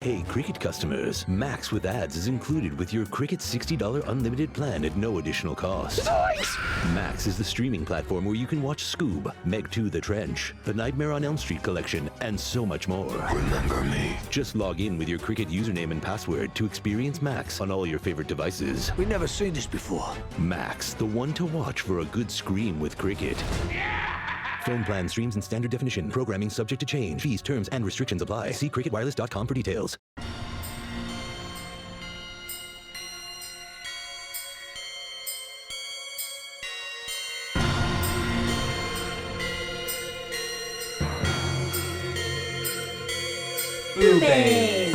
Hey, Cricket customers, Max with ads is included with your Cricket $60 unlimited plan at no additional cost. Nice! Max is the streaming platform where you can watch Scoob, Meg 2 The Trench, The Nightmare on Elm Street collection, and so much more. Remember me. Just log in with your Cricket username and password to experience Max on all your favorite devices. We've never seen this before. Max, the one to watch for a good scream with Cricket. Yeah! Phone plan streams in standard definition. Programming subject to change. Fees, terms, and restrictions apply. See cricketwireless.com for details. Boobies!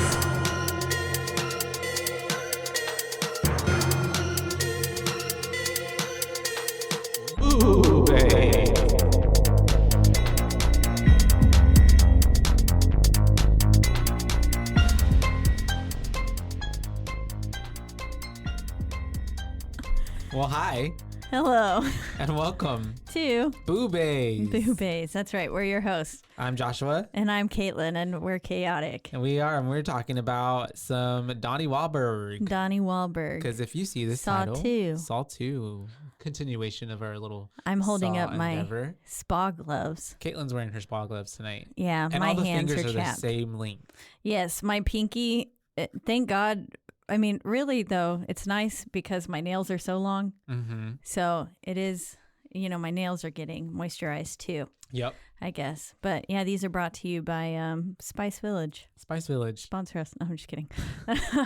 Well, hi. Hello. And welcome to Boobies. Boobies. That's right. We're your hosts. I'm Joshua. And I'm Caitlin, and we're chaotic. And we're talking about some Donnie Wahlberg. Donnie Wahlberg. Because if you see this Saw title, 2. Saw 2. Continuation of our little I'm holding Saw up my endeavor. spa gloves. Caitlin's wearing her spa gloves tonight. Yeah, and my all the hands fingers are are chapped. the same length. Yes, my pinky, thank God. I mean, really, though, it's nice because my nails are so long. Mm-hmm. So it is, my nails are getting moisturized too. Yep. I guess. But yeah, these are brought to you by Spice Village. Spice Village. Sponsor us. No, I'm just kidding.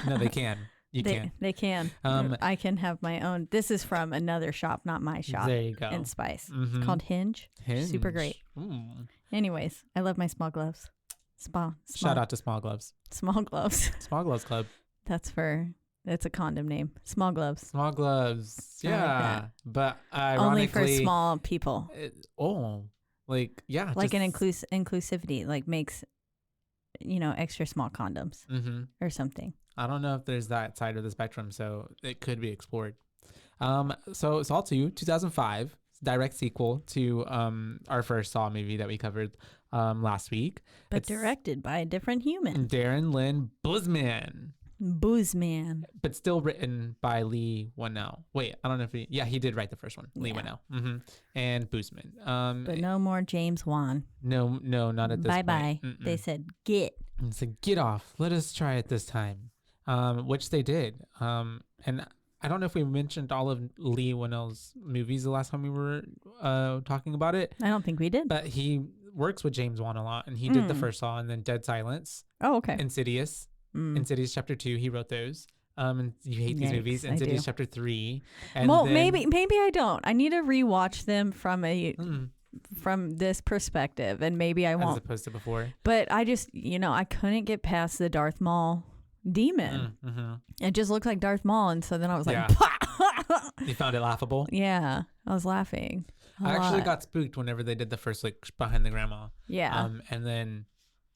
No, they can. They can. I can have my own. This is from another shop, not my shop. There you go. In Spice. Mm-hmm. It's called Hinge. Hinge. Super great. Mm. Anyways, I love my small gloves. Shout out to Small Gloves. Small gloves. Small Gloves Club. That's a condom name. Small gloves. Small gloves. I like Yeah. that. But Only for ironically, small people. Like Like an inclusivity, like makes, extra small condoms Mm-hmm. or something. I don't know if there's that side of the spectrum, so it could be explored. So Saw 2, 2005, direct sequel to our first Saw movie that we covered last week. But It's directed by a different human. Darren Lynn Boozman. Boozman. But still written by Lee Whannell. Wait, I don't know if he did write the first one. Lee Whannell. Mm-hmm. And Boozman. But no more James Wan. No, not at this point. Bye-bye. Mm-mm. They said, get. And said, get off. Let us try it this time. Which they did. And I don't know if we mentioned all of Lee Whannell's movies the last time we were talking about it. I don't think we did. But he works with James Wan a lot. And he did the first Saw and then Dead Silence. Oh, okay. Insidious. Insidious Chapter 2, he wrote those. And you hate these movies. Insidious Chapter 3. And well, then, maybe I don't. I need to rewatch them from this perspective, and maybe I won't. As opposed to before. But I just, I couldn't get past the Darth Maul demon. Mm-hmm. It just looked like Darth Maul, and so then I was like, You found it laughable? Yeah, I was laughing. I actually got spooked whenever they did the first, behind the grandma. Yeah. And then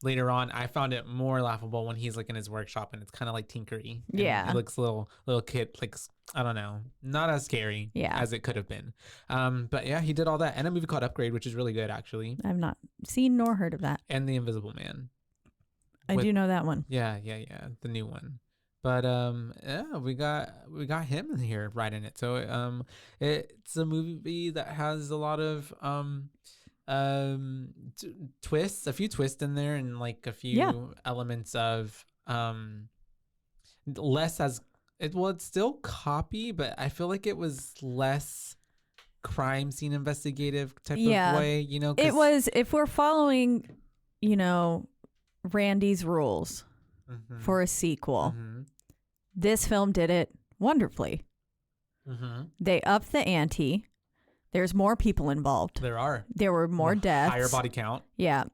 later on, I found it more laughable when he's in his workshop and it's kind of tinkery. And yeah. It looks little kid, I don't know, not as scary as it could have been. But yeah, he did all that. And a movie called Upgrade, which is really good, actually. I've not seen nor heard of that. And The Invisible Man. I do know that one. Yeah. The new one. But yeah, we got him in here right in it. So it's a movie that has a lot of twists, a few twists in there, and a few elements of less as it. Well, it's still copy, but I feel like it was less crime scene investigative type of way. It was, if we're following, Randy's rules for a sequel. This film did it wonderfully. They upped the ante. There's more people involved. There were more deaths. Higher body count. Yeah.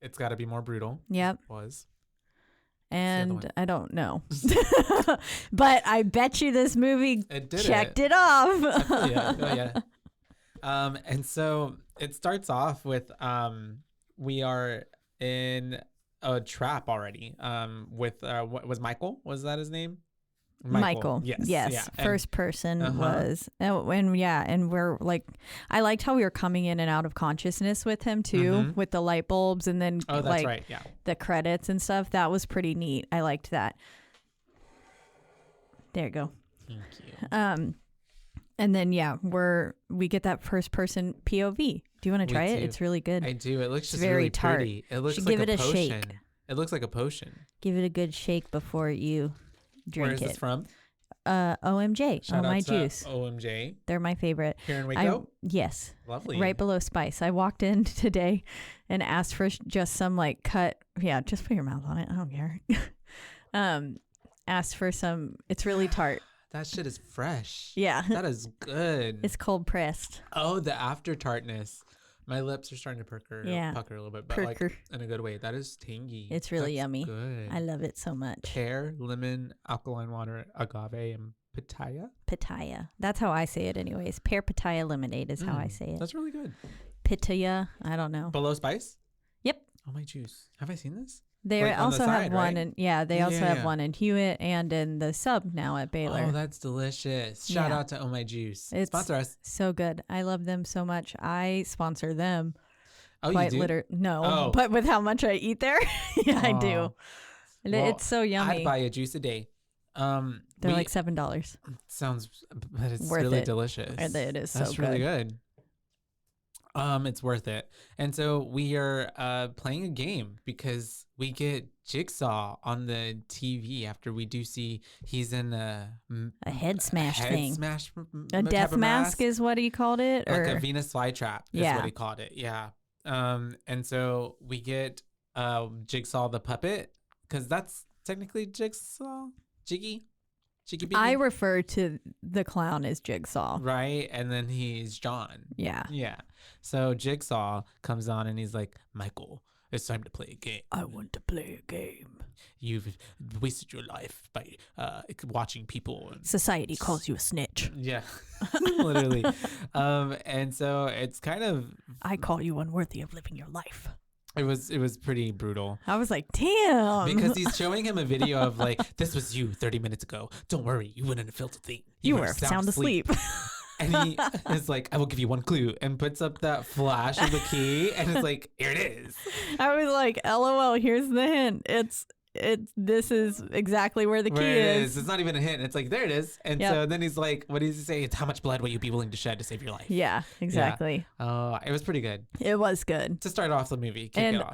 It's got to be more brutal. Yep. It was. And I don't know. But I bet you this movie checked it off. Yeah. And so it starts off with we are in a trap already with what was Michael? Was that his name? Michael. Yes. Yeah. First person was, and we're like, I liked how we were coming in and out of consciousness with him too, with the light bulbs and then the credits and stuff. That was pretty neat. I liked that. There you go. Thank you. And then we get that first person POV. Do you want to try it? It's really good. I do. It looks just very really tart. pretty. It looks like give a it a potion. shake. It looks like a potion. Give it a good shake before you drink it. Where is this from? OMJ. Shout Oh My out to Juice. OMJ. They're my favorite. Here in Waco? Yes. Lovely. Right below Spice. I walked in today and asked for just some like cut. Yeah, just put your mouth on it. I don't care. Asked for some. It's really tart. That shit is fresh. Yeah. That is good. It's cold pressed. Oh, the after tartness. My lips are starting to pucker a little bit, but like in a good way. That is tangy. It's really That's yummy. Good. I love it so much. Pear, lemon, alkaline water, agave, and pitaya. Pitaya. That's how I say it anyways. Pear pitaya lemonade is how I say it. That's really good. Pitaya. I don't know. Below Spice? Yep. Oh My Juice. Have I seen this? They like also the side, have one right? they also have one in Hewitt and in the sub now at Baylor. Oh, that's delicious. Shout out to Oh My Juice. Sponsor us. So good. I love them so much. I sponsor them. Oh, you do? No, but with how much I eat there, I do. Well, it's so yummy. I'd buy a juice a day. They're like $7. Sounds, but it's worth really it. delicious. It is. That's so really good. It's worth it. And so we are playing a game because we get Jigsaw on the TV after we do see he's in a head smash thing. Smash, a death mask is what he called it, like or a Venus flytrap is what he called it. Yeah. And so we get Jigsaw the puppet because that's technically Jigsaw, Jiggy. I refer to the clown as Jigsaw. Right. And then he's John. Yeah. Yeah. So Jigsaw comes on and he's like, Michael, it's time to play a game. I want to play a game. You've wasted your life by watching people. Society calls you a snitch. Yeah, literally. And so it's kind of... I call you unworthy of living your life. It was pretty brutal. I was like, damn. Because he's showing him a video of like, this was you 30 minutes ago. Don't worry, you wouldn't have felt a thing. You were sound asleep. And he is like, I will give you one clue, and puts up that flash of the key, and it's like, here it is. I was like, LOL, here's the hint. This is exactly where the key is. It's not even a hint. It's like, there it is. And so then he's like, what does he say? It's how much blood will you be willing to shed to save your life? Yeah, exactly. Yeah. It was pretty good. It was good. To start off the movie. And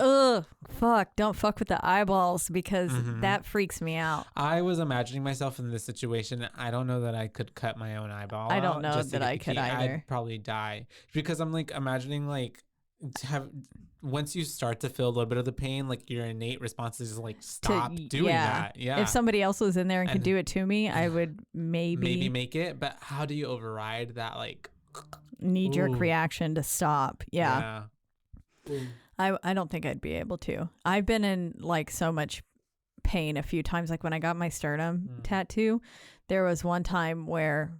don't fuck with the eyeballs because that freaks me out. I was imagining myself in this situation. I don't know that I could cut my own eyeball. I don't know that I could either. I'd probably die because I'm like imagining like once you start to feel a little bit of the pain, like your innate response is like stop doing that. Yeah. If somebody else was in there and could do it to me, I would maybe make it. But how do you override that like knee-jerk reaction to stop? Yeah. I don't think I'd be able to. I've been in like so much pain a few times. Like when I got my sternum tattoo, there was one time where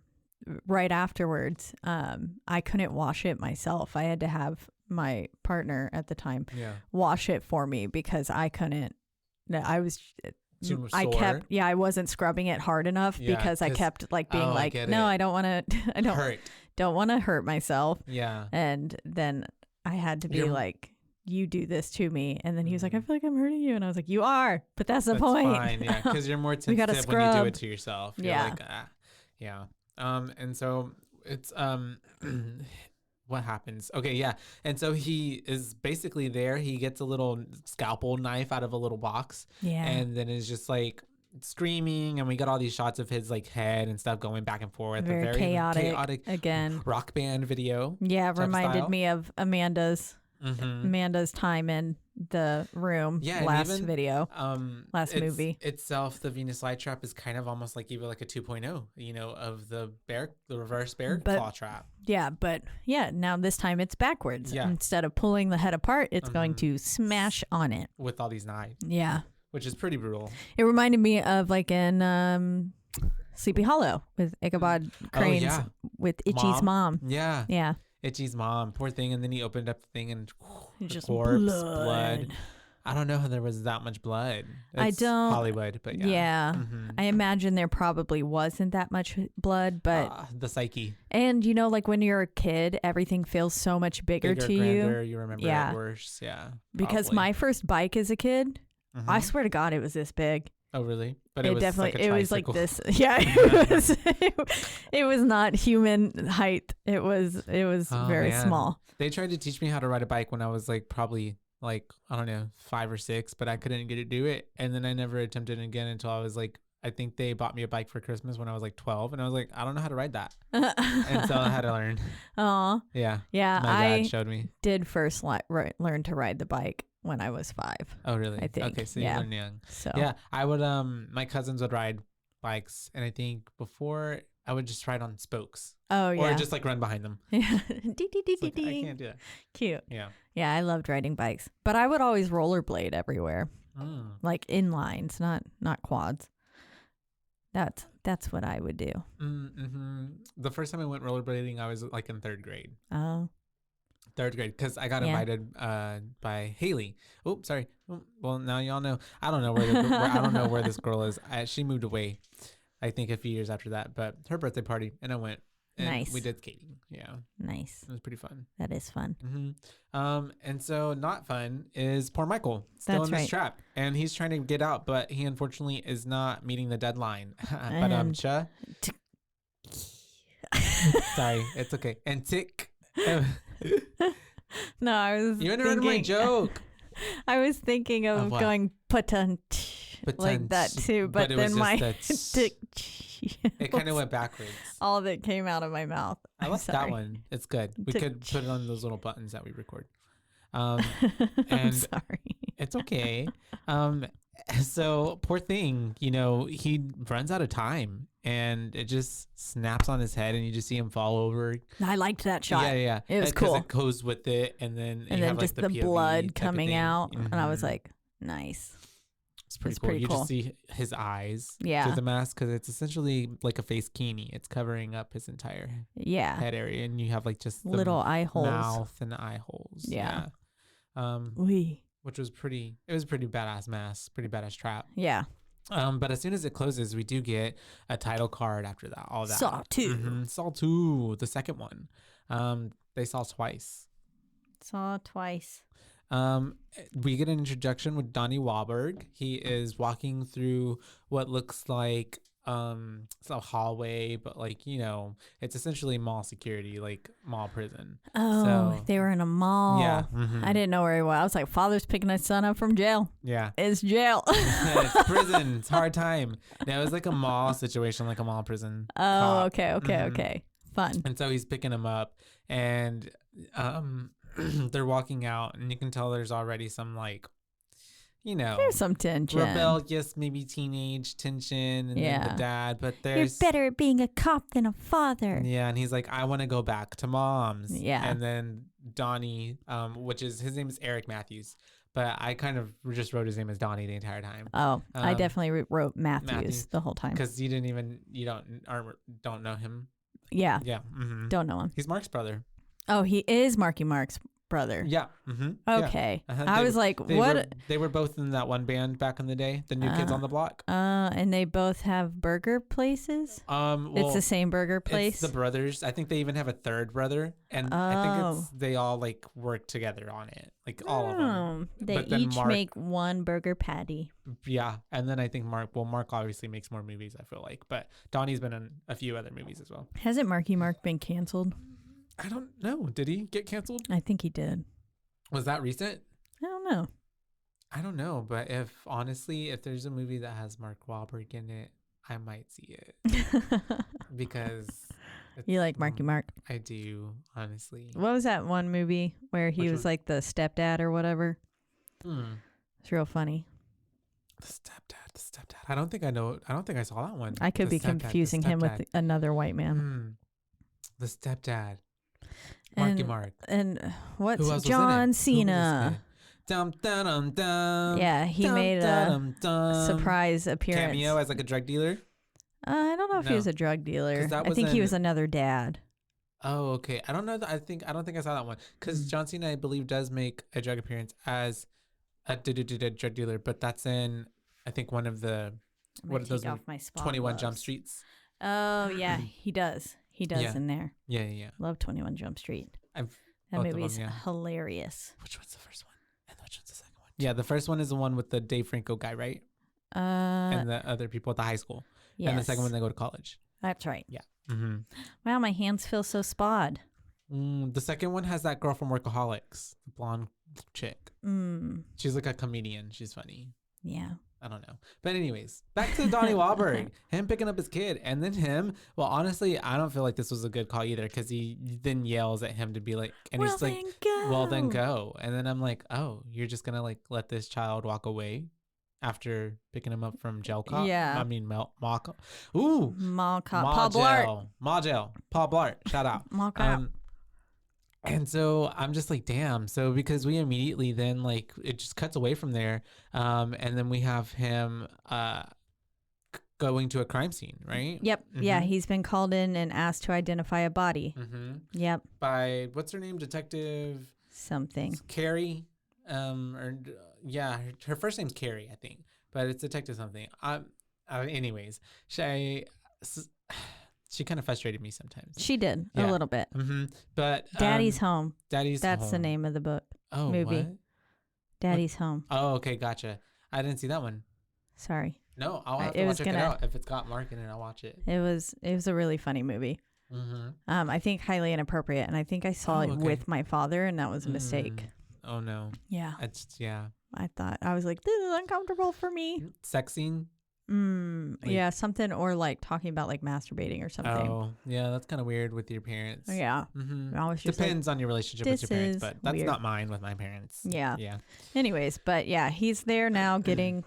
right afterwards, I couldn't wash it myself. I had to have my partner at the time wash it for me because I couldn't. I was too I sore. kept I wasn't scrubbing it hard enough because I kept like being like, no, I don't want to. I don't want to hurt myself. Yeah. And then I had to be like, you do this to me, and then he was like, I feel like I'm hurting you, and I was like, you are, but that's the point. Fine, yeah, because you're more sensitive when you do it to yourself. You're like, yeah. And so it's what happens? Okay, yeah. And so he is basically there. He gets a little scalpel knife out of a little box. Yeah. And then is just like screaming, and we got all these shots of his like head and stuff going back and forth. Very chaotic again. Rock band video. Yeah, reminded me of Amanda's time in the room last video, last movie itself. The Venus flytrap is kind of almost like even like a 2.0, of the reverse bear claw trap. Yeah, but now this time it's backwards. Yeah. Instead of pulling the head apart, it's going to smash on it with all these knives. Yeah, which is pretty brutal. It reminded me of like in Sleepy Hollow with Ichabod Crane's with Itchy's mom. Yeah. Itchy's mom, poor thing, and then he opened up the thing and just corpse, blood. I don't know how there was that much blood. I don't. Hollywood, but yeah. Yeah. I imagine there probably wasn't that much blood, but the psyche. And you know, like when you're a kid, everything feels so much bigger to grander, you. You remember it worse. Yeah. Because probably. my first bike as a kid, I swear to God, it was this big. Oh really? But it was definitely like a it was like tricycle. this. Yeah, it was not human height. It was very small. They tried to teach me how to ride a bike when I was like probably like I don't know 5 or 6, but I couldn't get to do it, and then I never attempted it again until I was like I think they bought me a bike for Christmas when I was like 12, and I was like I don't know how to ride that, and so I had to learn. Oh yeah. My dad showed me. Did first learn to ride the bike when I was 5. Oh really? I think. Okay, so you learned young. So yeah, I would my cousins would ride bikes, and I think before I would just ride on spokes. Oh yeah. Or just like run behind them. Yeah. Like, I can't do that. Cute. Yeah. Yeah, I loved riding bikes, but I would always rollerblade everywhere, like inlines, not quads. That's what I would do. The first time I went rollerblading, I was like in 3rd grade. Oh. 3rd grade, because I got invited by Haley. Oh, sorry. Well, now y'all know. I don't know I don't know where this girl is. She moved away, I think a few years after that. But her birthday party, and I went. And nice. We did skating. Yeah. Nice. It was pretty fun. That is fun. And so not fun is poor Michael still in this trap, and he's trying to get out, but he unfortunately is not meeting the deadline. But sorry, it's okay. And tick. No, I was. You interrupted my joke. I was thinking of going patant like that too, but then my tick. It kind of went backwards. All that came out of my mouth. I like that one. It's good. We could put it on those little buttons that we record. And I'm sorry. It's okay. So poor thing, he runs out of time, and it just snaps on his head, and you just see him fall over. I liked that shot. Yeah. It was cool. It goes with it, and then just the blood coming out, and I was like, nice. It's pretty cool. You just see his eyes through the mask, because it's essentially like a face kini. It's covering up his entire head area, and you have like just the little eye holes, mouth and eye holes. Yeah. Which was pretty badass mask, pretty badass trap. Yeah. But as soon as it closes, we do get a title card after that. All that. Saw 2. Saw 2, the second one. They saw twice. We get an introduction with Donnie Wahlberg. He is walking through what looks like it's a hallway, but like it's essentially mall security, like mall prison. They were in a mall. Yeah. I didn't know where he was. I was like, father's picking his son up from jail. Yeah, it's jail. It's prison. It's hard time. No, it was like a mall situation, like a mall prison. Okay. Fun. And so he's picking him up, and they're walking out, and you can tell there's already some like, there's some tension, rebellious, maybe teenage tension, and then the dad. But there's you're better at being a cop than a father. Yeah, and he's like, I want to go back to mom's. Yeah, and then Donnie, which is his name is Eric Matthews, but I kind of just wrote his name as Donnie the entire time. Oh, I definitely wrote Matthews the whole time because you don't know him. Yeah, Don't know him. He's Mark's brother. Oh, he is Marky Mark's brother. Yeah. Okay. Yeah. I was like, what? They were both in that one band back in the day, the New Kids on the Block. And they both have burger places? It's the same burger place? It's the brothers. I think they even have a third brother. And I think they all like work together on it. Like all of them. They each make one burger patty. Yeah. And then I think Mark obviously makes more movies, I feel like. But Donnie's been in a few other movies as well. Hasn't Marky Mark been canceled? I don't know. Did he get canceled? I think he did. Was that recent? I don't know. I don't know. But if there's a movie that has Mark Wahlberg in it, I might see it. Because you like Marky Mark? I do, honestly. What was that one movie where he was like the stepdad or whatever? It's real funny. The stepdad. I don't think I saw that one. I could be confusing him with another white man. The stepdad. Marky Mark. And what's John Cena? Dum, dum, dum, dum. Yeah, he made a surprise appearance. Cameo as like a drug dealer? I don't know if he was a drug dealer. I think he was another dad. Oh, okay. I don't know. I don't think I saw that one. Because John Cena, I believe, does make a drug appearance as a drug dealer, but that's in, I think, one of the, what are those, 21 Jump Streets. Oh yeah, he does in there. Yeah. Love 21 Jump Street. That movie's hilarious. Which one's the first one and which one's the second one? Yeah, the first one is the one with the Dave Franco guy, right? And the other people at the high school. Yes. And the second one, they go to college. That's right. Yeah. Mm-hmm. Wow, my hands feel so spod. The second one has that girl from Workaholics, the blonde chick. She's like a comedian. She's funny. Yeah. I don't know. But anyways, back to Donnie Wahlberg. Him picking up his kid. And then him, well, honestly, I don't feel like this was a good call either, because he then yells at him to be like, and well, he's like, go. well, then go. And then I'm like, oh, you're just going to like let this child walk away after picking him up from jail cop? Yeah. I mean, mall cop. Ooh. Mall cop. Paul Blart. Mall jail. Paul Blart. Shout out. Mall cop. And so I'm just like, damn. So because we immediately then like it just cuts away from there. And then we have him going to a crime scene, right? Yep. Mm-hmm. Yeah. He's been called in and asked to identify a body. Mm-hmm. Yep. By, what's her name? Detective something. Carrie. Yeah, her first name's Carrie, I think. But it's Detective something. Anyways, she kind of frustrated me sometimes. She did a little bit. Mm-hmm. But Daddy's Home. That's home. The name of the book. Oh, movie. What? Daddy's Home. Oh, okay, gotcha. I didn't see that one. Sorry. No, I'll have to check it out. If it's got Mark in it, I'll watch it. It was a really funny movie. Mm-hmm. I think highly inappropriate, and I think I saw it with my father, and that was a mistake. Oh no. Yeah. Yeah. I was like, this is uncomfortable for me. Sex scene. Yeah, something, or like talking about like masturbating or something. Oh, yeah, that's kind of weird with your parents. Yeah. Mm-hmm. I was just depends on your relationship with your parents, but that's weird. not mine with my parents. Yeah. Yeah. Anyways, but yeah, he's there now getting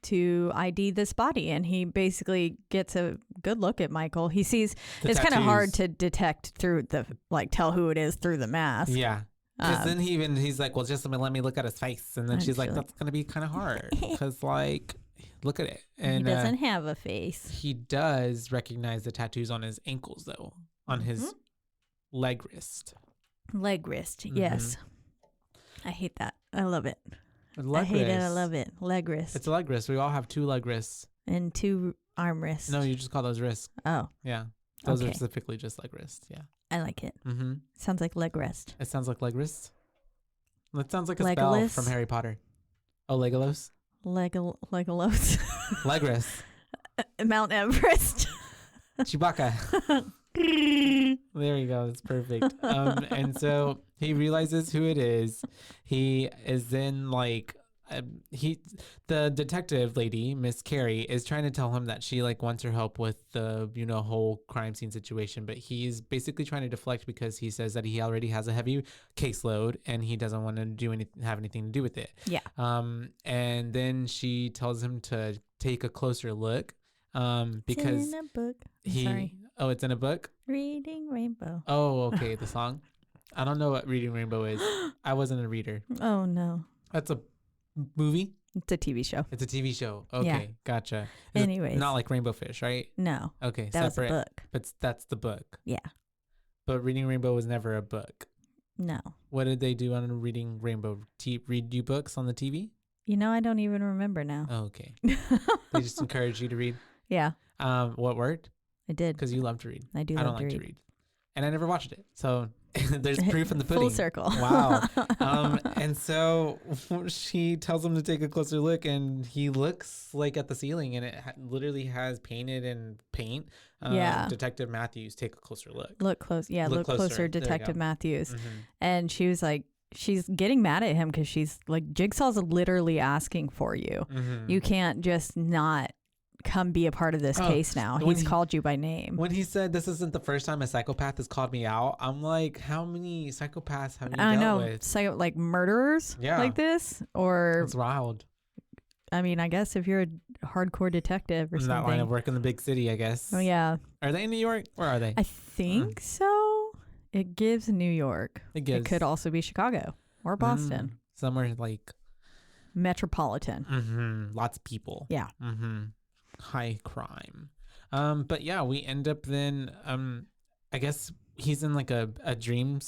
to ID this body, and he basically gets a good look at Michael. He sees it's kind of hard to detect through the tell who it is through the mask. Yeah. Because then he's like, well, just let me look at his face, and then she's like, that's gonna be kind of hard because like. Look at it. And he doesn't have a face. He does recognize the tattoos on his ankles, though, on his leg wrist. Leg wrist, yes. I hate that. I love it. I hate it. I love it. Leg wrist. It's a leg wrist. We all have 2 leg wrists. And 2 arm wrists. No, you just call those wrists. Oh. Yeah. Those are specifically just leg wrists. Yeah. I like it. Mm-hmm. Sounds like leg rest. It sounds like leg wrist. That sounds like a spell from Harry Potter. Oh, Legolas? Legolas. Legris. Mount Everest. Chewbacca. There you go. That's perfect. And so he realizes who it is. He is then like, the detective lady, Miss Carrie, is trying to tell him that she like wants her help with the whole crime scene situation, but he's basically trying to deflect because he says that he already has a heavy caseload and he doesn't want to have anything to do with it. Yeah. And then she tells him to take a closer look, because it's in a book. Sorry. Oh, it's in a book. Reading Rainbow. Oh, okay. The song. I don't know what Reading Rainbow is. I wasn't a reader. Oh no. That's a movie? It's a TV show. It's a TV show. Okay, yeah. Gotcha. Anyways. Not like Rainbow Fish, right? No. Okay, that separate. Was a book. But that's the book. Yeah. But Reading Rainbow was never a book. No. What did they do on Reading Rainbow? Read you books on the TV? I don't even remember now. Oh, okay. They just encourage you to read? Yeah. What worked? I did. Because you love to read. I do I love don't like to read. And I never watched it. So there's proof in the pudding. Full circle. Wow. And so she tells him to take a closer look, and he looks like at the ceiling, and it literally has painted in paint. Yeah. Detective Matthews, take a closer look. Look close. Yeah, look closer, Detective Matthews. Mm-hmm. And she was like, she's getting mad at him because she's like, Jigsaw's literally asking for you. Mm-hmm. You can't just not come be a part of this case now. He's called you by name. When he said this isn't the first time a psychopath has called me out, I'm like, how many psychopaths have you dealt with? Like murderers like this? Or it's wild. I mean, I guess if you're a hardcore detective or something. That line of work in the big city, I guess. Oh, yeah. Are they in New York? Where are they? I think so. It gives New York. It could also be Chicago or Boston. Somewhere like metropolitan. Mm-hmm. Lots of people. Yeah. Mm-hmm. High crime. But yeah, we end up then, I guess he's in like a dream,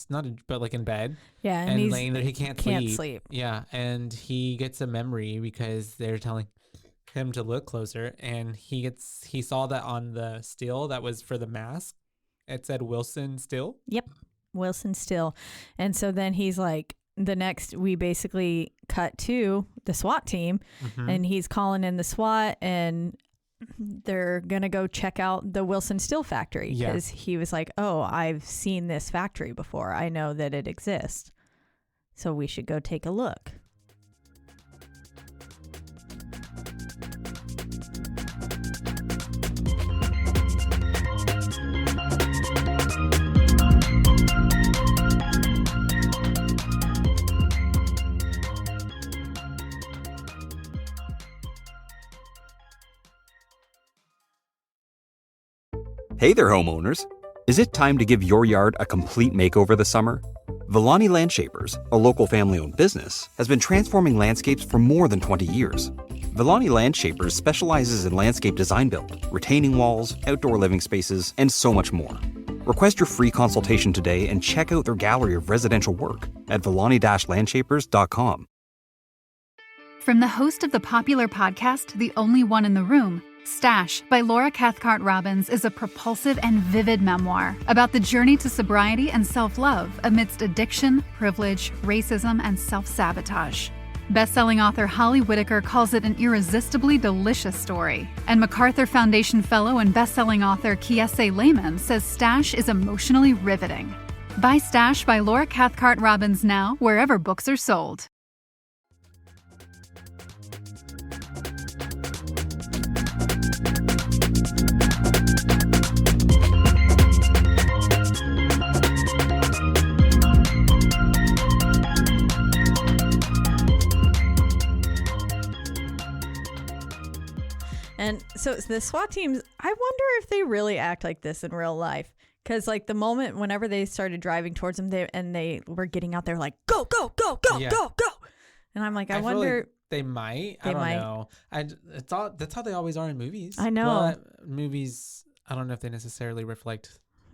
but like in bed. Yeah, and he's laying there, he can't sleep. Yeah, and he gets a memory because they're telling him to look closer, and he saw that on the steel that was for the mask. It said Wilson Still. Yep, Wilson Still. And so then he's like, we basically cut to the SWAT team, and he's calling in the SWAT, and they're gonna go check out the Wilson Still factory because he was like, oh, I've seen this factory before, I know that it exists, so we should go take a look. Hey there, homeowners. Is it time to give your yard a complete makeover this summer? Villani Landshapers, a local family-owned business, has been transforming landscapes for more than 20 years. Villani Landshapers specializes in landscape design build, retaining walls, outdoor living spaces, and so much more. Request your free consultation today and check out their gallery of residential work at villani-landshapers.com. From the host of the popular podcast, The Only One in the Room, Stash by Laura Cathcart Robbins is a propulsive and vivid memoir about the journey to sobriety and self-love amidst addiction, privilege, racism, and self-sabotage. Best-selling author Holly Whitaker calls it an irresistibly delicious story, and MacArthur Foundation fellow and best-selling author Kiese Lehman says Stash is emotionally riveting. Buy Stash by Laura Cathcart Robbins now, wherever books are sold. And so the SWAT teams, I wonder if they really act like this in real life. Because like the moment whenever they started driving towards them, they were getting out there like, go, go, go, go, go, go. And I'm like, I wonder. Like they might. I don't know. That's how they always are in movies. I know. But movies, I don't know if they necessarily reflect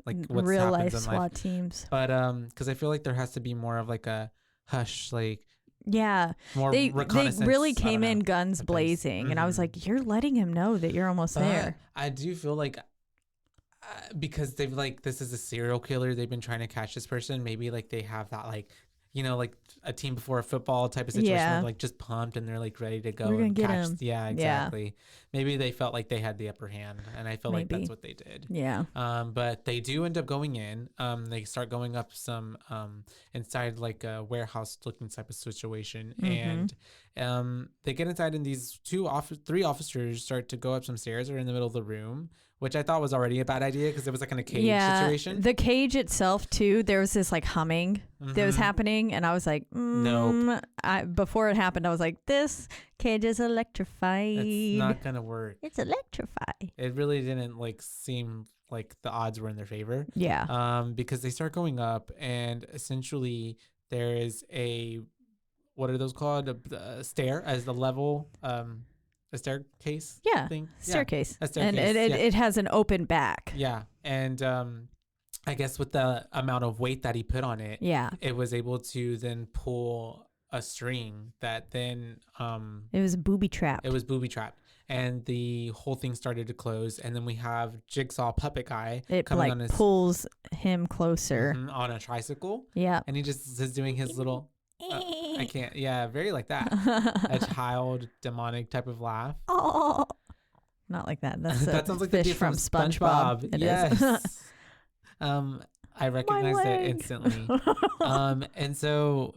like what real happens life in SWAT life. teams. But because I feel like there has to be more of like a hush, like. Yeah, more they really came in guns blazing, and I was like, "You're letting him know that you're almost there." I do feel like because they've like this is a serial killer, they've been trying to catch this person. Maybe like they have that like like a team before a football type of situation, where, like just pumped and they're like ready to go and get catch. him. Yeah, exactly. Yeah. Maybe they felt like they had the upper hand, and I feel like that's what they did. Yeah. But they do end up going in. They start going up some inside like a warehouse looking type of situation, and they get inside, and these three officers start to go up some stairs. They're in the middle of the room, which I thought was already a bad idea because it was like in a cage situation. The cage itself too, there was this like humming that was happening, and I was like, nope. Before it happened, I was like, this cage is electrified. It's not gonna work. It's electrified. It really didn't like seem like the odds were in their favor. Yeah. Because they start going up, and essentially there is what are those called? A stair as the level. A staircase thing? Staircase. A staircase. And it has an open back. Yeah. And I guess with the amount of weight that he put on it, it was able to then pull a string that then it was booby trapped. It was booby trapped. And the whole thing started to close. And then we have Jigsaw puppet guy coming on his pulls him closer on a tricycle. Yeah. And he just is doing his little I can't. Yeah, very like that. A child demonic type of laugh. Oh, not like that. That's that sounds like fish the from SpongeBob. It is. I recognized it instantly. And so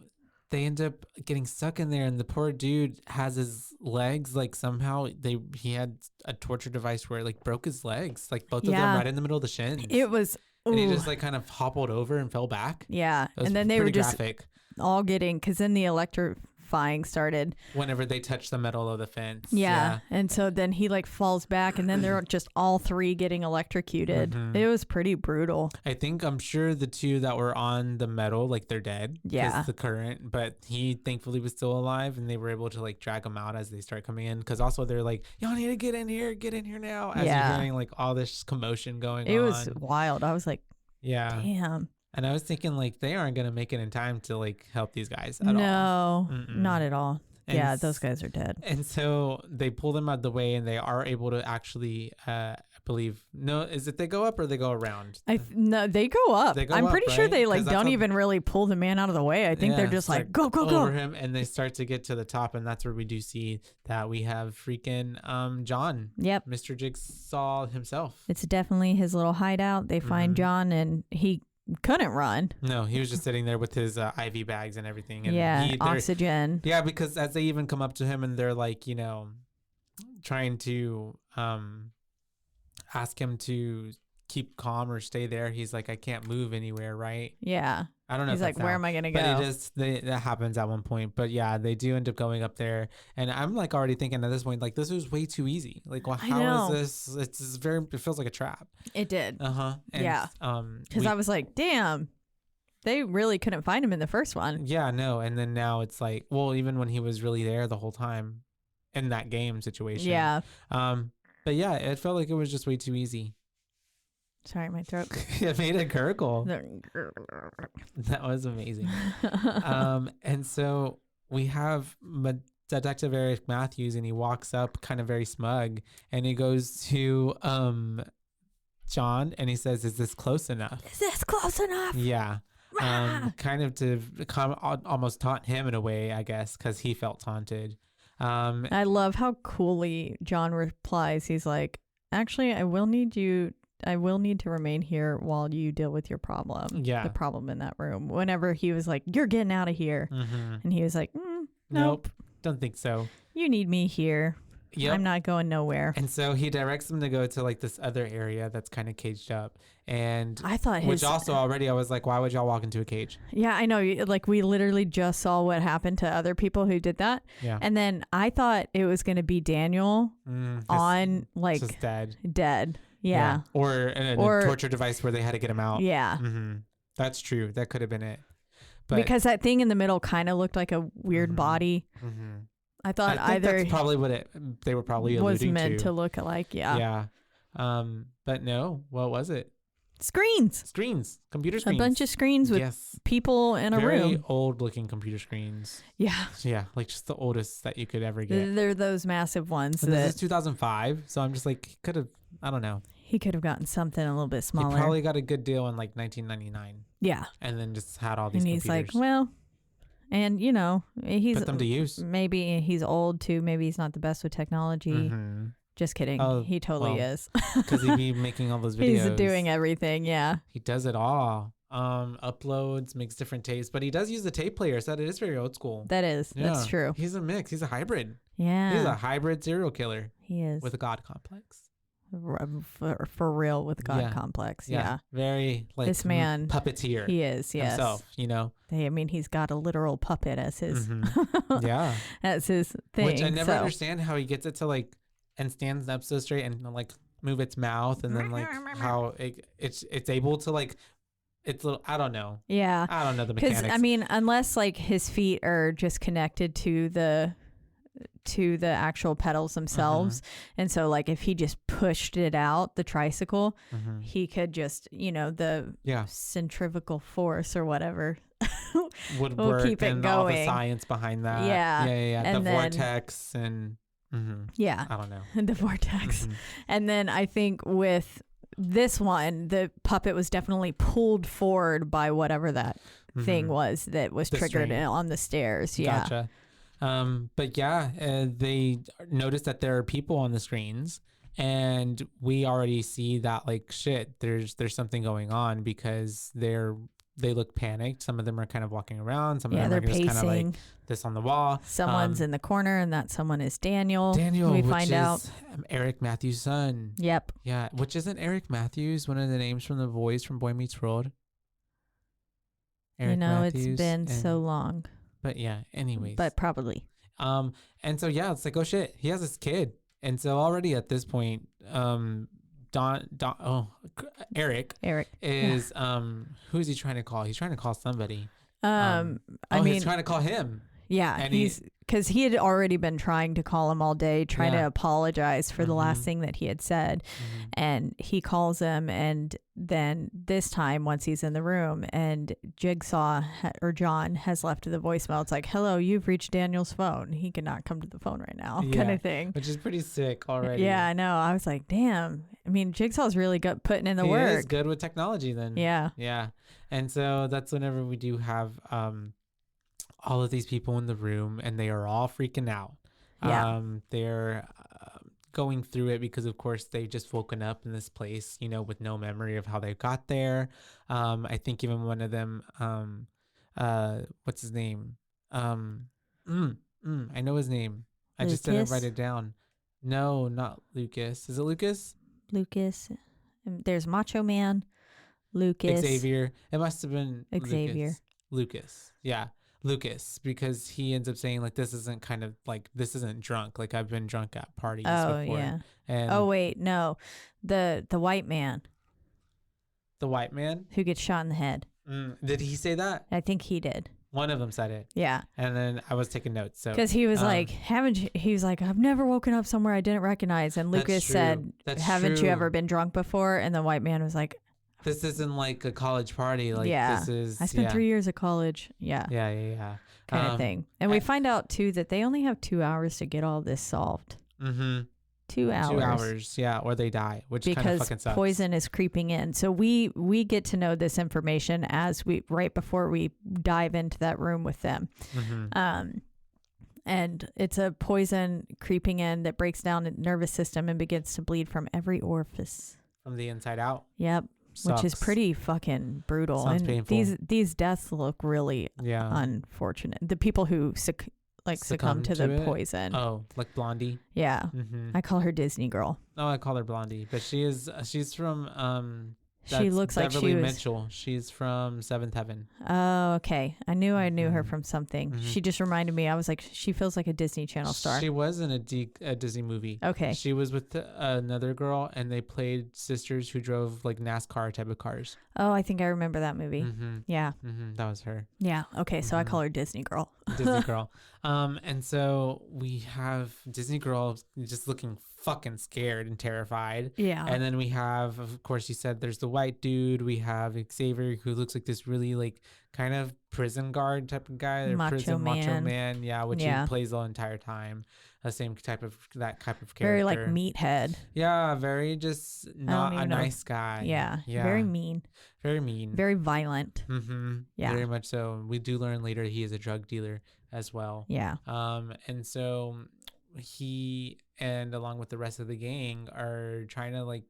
they end up getting stuck in there, and the poor dude has his legs like somehow he had a torture device where it like broke his legs, like both of them right in the middle of the shins. It was. And he just like kind of hobbled over and fell back. Yeah, and then they were just graphic. All getting, because then the electrifying started whenever they touch the metal of the fence. Yeah, and so then he like falls back, and then they're just all three getting electrocuted. It was pretty brutal. I'm sure the two that were on the metal, like they're dead. Yeah, the current, but he thankfully was still alive, and they were able to like drag him out as they start coming in, because also they're like, y'all need to get in here now, as you're hearing like all this commotion going on. It was wild. I was like, Yeah. Damn. And I was thinking like they aren't gonna make it in time to like help these guys at all. No, not at all. And yeah, those guys are dead. And so they pull them out of the way, and they are able to actually, I believe, no, is it they go up or they go around? No, they go up. I'm pretty sure they like don't even really pull the man out of the way. I think they're just like go over him, and they start to get to the top, and that's where we do see that we have freaking John. Yep, Mr. Jigsaw himself. It's definitely his little hideout. They find John, and he couldn't run. No, he was just sitting there with his IV bags and everything. And yeah, oxygen. Yeah, because as they even come up to him and they're like, you know, trying to ask him to keep calm or stay there, he's like, I can't move anywhere, right? Yeah. I don't know. He's like, where am I going to go? But that happens at one point. But yeah, they do end up going up there. And I'm like already thinking at this point, like, this was way too easy. Like, well, how is this? It feels like a trap. It did. Uh-huh. And, yeah. Because I was like, damn, they really couldn't find him in the first one. Yeah, no. And then now it's like, well, even when he was really there the whole time in that game situation. Yeah. But yeah, it felt like it was just way too easy. Sorry, my throat. It made a gurgle. That was amazing. And so we have Detective Eric Matthews, and he walks up kind of very smug, and he goes to John, and he says, "Is this close enough? Is this close enough?" Yeah. Kind of to almost taunt him in a way, I guess, because he felt taunted. I love how coolly John replies. He's like, "Actually, I will need to remain here while you deal with your problem." Yeah. The problem in that room. Whenever he was like, "You're getting out of here." And he was like, nope. Don't think so. You need me here. Yep. I'm not going nowhere. And so he directs them to go to like this other area that's kind of caged up. And I thought which also already I was like, why would y'all walk into a cage? Yeah, I know. Like we literally just saw what happened to other people who did that. Yeah. And then I thought it was going to be Daniel on like just dead. Yeah. Or a torture device where they had to get him out. Yeah. That's true. That could have been it. But because that thing in the middle kind of looked like a weird body. I thought that's probably what they were probably alluding was meant to look like. Yeah. Yeah. But no, what was it? Screens. Computer screens. A bunch of screens with people in a room. Very old looking computer screens. Yeah. Yeah. Like just the oldest that you could ever get. They're those massive ones. This is 2005. So I'm just like, I don't know. He could have gotten something a little bit smaller. He probably got a good deal in like 1999. Yeah. And then just had all these computers. And he's like, well, and you know, he's put them to use. Maybe he's old too. Maybe he's not the best with technology. Just kidding. He totally is. Because he'd be making all those videos. He's doing everything. Yeah. He does it all. Uploads, makes different tapes, but he does use the tape player, so it is very old school. That is. Yeah. That's true. He's a mix. He's a hybrid. Yeah. He's a hybrid serial killer. He is. With a God complex. For real with God complex. Yeah. Very like this man puppeteer. He is. Yes. Himself, you know. I mean, he's got a literal puppet as his. Yeah. As his thing. Which I never understand how he gets it to like and stands up so straight and like move its mouth and then like how it's able to like it's little I don't know. Yeah. I don't know the mechanics. Because I mean, unless like his feet are just connected to the actual pedals themselves, and so like if he just pushed it out the tricycle, he could just the centrifugal force or whatever would we'll work keep it and going. all the science behind that. Yeah. And the vortex and yeah, I don't know. The vortex. And then I think with this one, the puppet was definitely pulled forward by whatever that thing was that was triggered on the stairs. Yeah. Gotcha. But yeah, they noticed that there are people on the screens, and we already see that like shit. There's something going on because they look panicked. Some of them are kind of walking around. Some of them are just kind of like this on the wall. Someone's in the corner, and that someone is Daniel. We find out Eric Matthews' son. Yep. Yeah, which isn't Eric Matthews one of the names from the boys from Boy Meets World? Eric Matthews, it's been so long. But yeah, anyways. But probably. And so yeah, it's like, oh shit, he has this kid. And so already at this point, Eric is who is he trying to call? He's trying to call somebody. I mean, he's trying to call him. Yeah, and he's because he had already been trying to call him all day, trying to apologize for the last thing that he had said. And he calls him, and then this time, once he's in the room, and Jigsaw or John has left the voicemail, it's like, hello, you've reached Daniel's phone. He cannot come to the phone right now, kind of thing. Which is pretty sick already. Yeah, I know. I was like, damn. I mean, Jigsaw's really good putting in the work. He is good with technology then. Yeah. Yeah. And so that's whenever we do have all of these people in the room, and they are all freaking out. Yeah. They're going through it because, of course, they just woken up in this place, you know, with no memory of how they got there. I think even one of them, what's his name? I know his name. I just didn't write it down. No, not Lucas. Is it Lucas? Lucas. There's Macho Man. Lucas. Xavier. It must have been Xavier. Lucas. Yeah. Lucas, because he ends up saying like, this isn't drunk. Like, I've been drunk at parties before. Yeah. And wait, no. The white man. The white man? Who gets shot in the head. Did he say that? I think he did. One of them said it. Yeah. And then I was taking notes. So because he was like, he was like, I've never woken up somewhere I didn't recognize. And Lucas said, haven't you ever been drunk before? And the white man was like, this isn't like a college party. Like, this is. I spent 3 years at college. Yeah. Yeah. Kind of thing. And we find out too that they only have 2 hours to get all this solved. 2 hours. 2 hours. Yeah. Or they die, which kind of fucking sucks. Because poison is creeping in. So we get to know this information right before we dive into that room with them. And it's a poison creeping in that breaks down the nervous system and begins to bleed from every orifice. From the inside out. Yep. Sucks. Which is pretty fucking brutal. Sounds and painful. These deaths look really unfortunate. The people who succumb to the poison. Oh, like Blondie. Yeah. I call her Disney girl. Oh, I call her Blondie, but she's from she looks like Beverly she was Mitchell. She's from Seventh Heaven. Oh, okay. I knew her from something. She just reminded me. I was like, she feels like a Disney Channel star. She was in a Disney movie. Okay. She was with another girl, and they played sisters who drove like NASCAR type of cars. Oh, I think I remember that movie. Yeah. That was her. Yeah. Okay. So I call her Disney girl. Disney girl. And so we have Disney girl just looking fucking scared and terrified. Yeah. And then we have, of course, you said there's the white dude. We have Xavier, who looks like this really like kind of prison guard type of guy. Macho man. Yeah, which he plays the entire time. The same type of character. Very like meathead. Yeah, very just not a nice guy. Yeah. Very mean. Very mean. Very violent. Yeah. Very much so. We do learn later he is a drug dealer as well. Yeah. And so he and along with the rest of the gang are trying to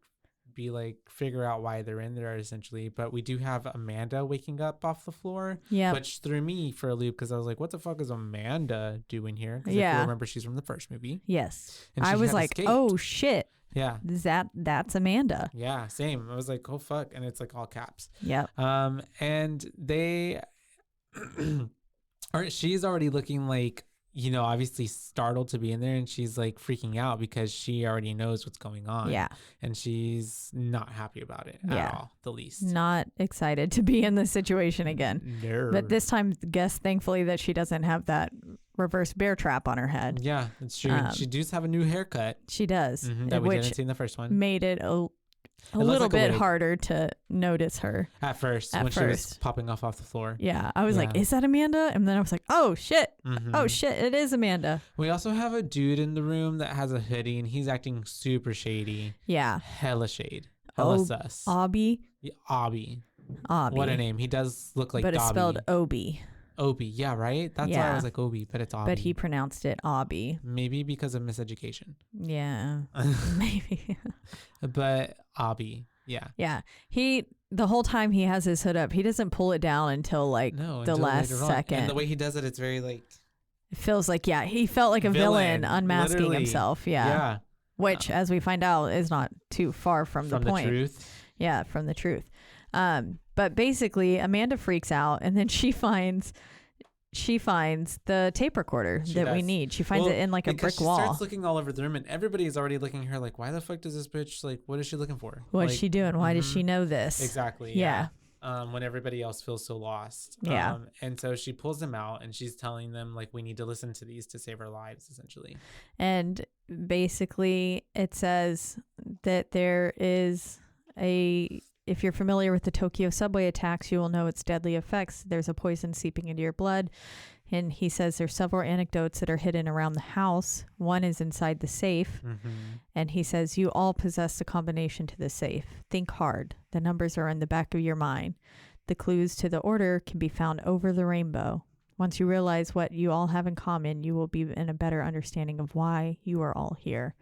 figure out why they're in there essentially. But we do have Amanda waking up off the floor, which threw me for a loop because I was like, what the fuck is Amanda doing here? Because if you remember, she's from the first movie. Yes. I was like, escaped. Oh shit. Yeah. That's Amanda. Yeah, same. I was like, oh fuck. And it's like all caps. Yep. And they she's already looking like, you know, obviously startled to be in there, and she's like freaking out because she already knows what's going on. Yeah. And she's not happy about it at all, the least. Not excited to be in this situation again. No. But this time, guess thankfully that she doesn't have that reverse bear trap on her head. Yeah, it's true. She does have a new haircut. She does. That we didn't see in the first one. Made it a little bit harder to notice her at first when she was popping off the floor. Yeah, I was like, is that Amanda? And then I was like, oh shit. Oh shit, it is Amanda. We also have a dude in the room that has a hoodie, and he's acting super shady. Yeah. Hella shade. Hella sus. Obby. Yeah, Obby. Obby. What a name. He does look like But it's Dobby. spelled Obi. Obi, yeah, right? That's why I was like Obi, but it's Obby. But he pronounced it Obby. Maybe because of miseducation. Yeah, maybe. But Obby, yeah. Yeah. The whole time he has his hood up, he doesn't pull it down until the last second. And the way he does it, it's very like... It feels like, he felt like a villain unmasking literally. Himself. Yeah. Which, as we find out, is not too far from the point. From the truth? Yeah, from the truth. But basically, Amanda freaks out, and then she finds the tape recorder we need. She finds it in like a brick wall. She starts looking all over the room, and everybody is already looking at her like, why the fuck does this bitch, like, what is she looking for? What is she doing? Why does she know this? Exactly. Yeah. when everybody else feels so lost. Yeah. And so she pulls them out and she's telling them like, we need to listen to these to save our lives, essentially. And basically it says that there is if you're familiar with the Tokyo subway attacks, you will know its deadly effects. There's a poison seeping into your blood. And he says there's several anecdotes that are hidden around the house. One is inside the safe. And he says, you all possess a combination to the safe. Think hard. The numbers are in the back of your mind. The clues to the order can be found over the rainbow. Once you realize what you all have in common, you will be in a better understanding of why you are all here.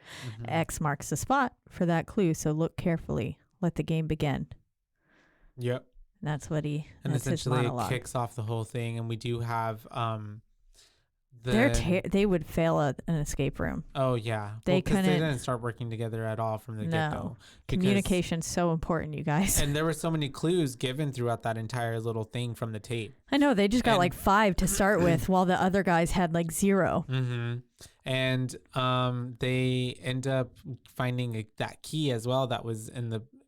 X marks the spot for that clue, so look carefully. Let the game begin. Yep. That's what he. And that's essentially it kicks off the whole thing, and we do have they would fail at an escape room. Oh yeah, they didn't start working together at all from the get-go. Communication's so important, you guys. And there were so many clues given throughout that entire little thing from the tape. I know, they just got like 5 to start with, while the other guys had like 0. And they end up finding that key as well that was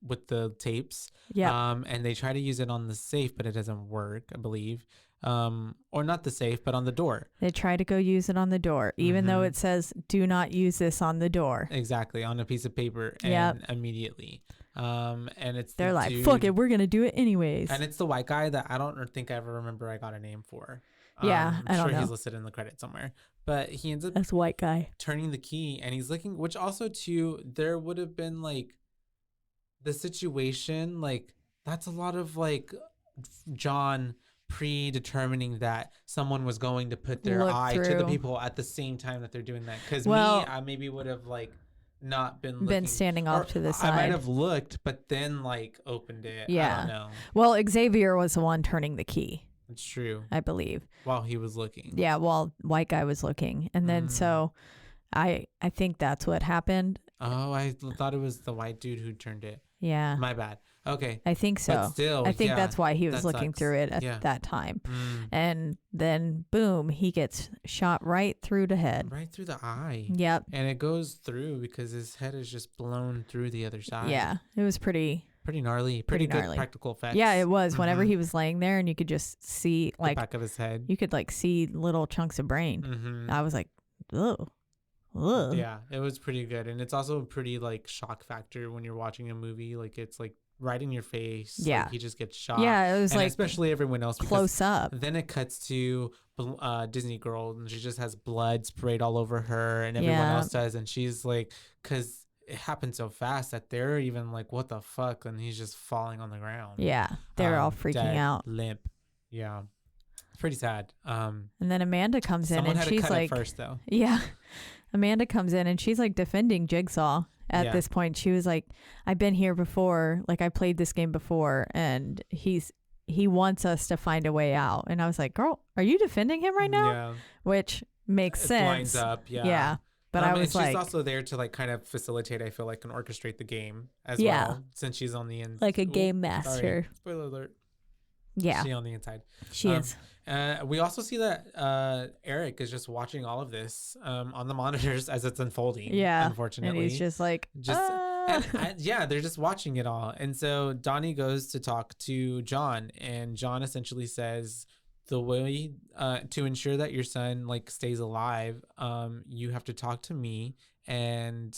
with the tapes. Yeah. And they try to use it on the safe, but it doesn't work, I believe. Or not the safe, but on the door. They try to go use it on the door, even though it says, do not use this on the door. Exactly. On a piece of paper. And immediately. And they're like, fuck it, we're going to do it anyways. And it's the white guy that I don't think I ever remember I got a name for. Yeah. I'm sure he's listed in the credits somewhere. But he ends up that's white guy turning the key, and he's looking, which also too, there would have been like the situation, like that's a lot of like John predetermining that someone was going to put their eye to the people at the same time that they're doing that. Because I maybe would have like not been standing off to the side. I might have looked, but then like opened it. Yeah. I don't know. Well, Xavier was the one turning the key. It's true. I believe. While he was looking. Yeah, while white guy was looking. And then so I think that's what happened. Oh, I thought it was the white dude who turned it. Yeah. My bad. Okay. I think so. But still, I think that's why he was looking sucks. through it at that time. And then boom, he gets shot right through the head. Right through the eye. Yep. And it goes through because his head is just blown through the other side. Yeah. It was pretty gnarly. Pretty good practical effects. Yeah, it was. Whenever he was laying there and you could just see like the back of his head. You could like see little chunks of brain. I was like, ugh. Ugh. Yeah, it was pretty good. And it's also a pretty like shock factor when you're watching a movie. Like it's like right in your face. Yeah. Like, he just gets shot. Yeah, it was like especially everyone else. Close up. Then it cuts to Disney Girl, and she just has blood sprayed all over her, and everyone else does. And she's like, because it happened so fast that they're even like, what the fuck? And he's just falling on the ground. Yeah, they're all freaking dead, out. Limp. Yeah. It's pretty sad. And then Amanda comes in and she's like, first though. Yeah. Amanda comes in and she's like defending Jigsaw at this point. She was like, I've been here before. Like I played this game before and he wants us to find a way out. And I was like, girl, are you defending him right now? Yeah. Which makes sense. Lines up. Yeah. Yeah. But I was like, she's also there to like kind of facilitate, I feel like, and orchestrate the game as well. Since she's on the inside. Like a game master. Spoiler alert. Yeah. She's on the inside. She is. We also see that Eric is just watching all of this on the monitors as it's unfolding. Yeah. Unfortunately. And he's just like, yeah, they're just watching it all. And so Donnie goes to talk to John, and John essentially says, the way to ensure that your son like stays alive, you have to talk to me. And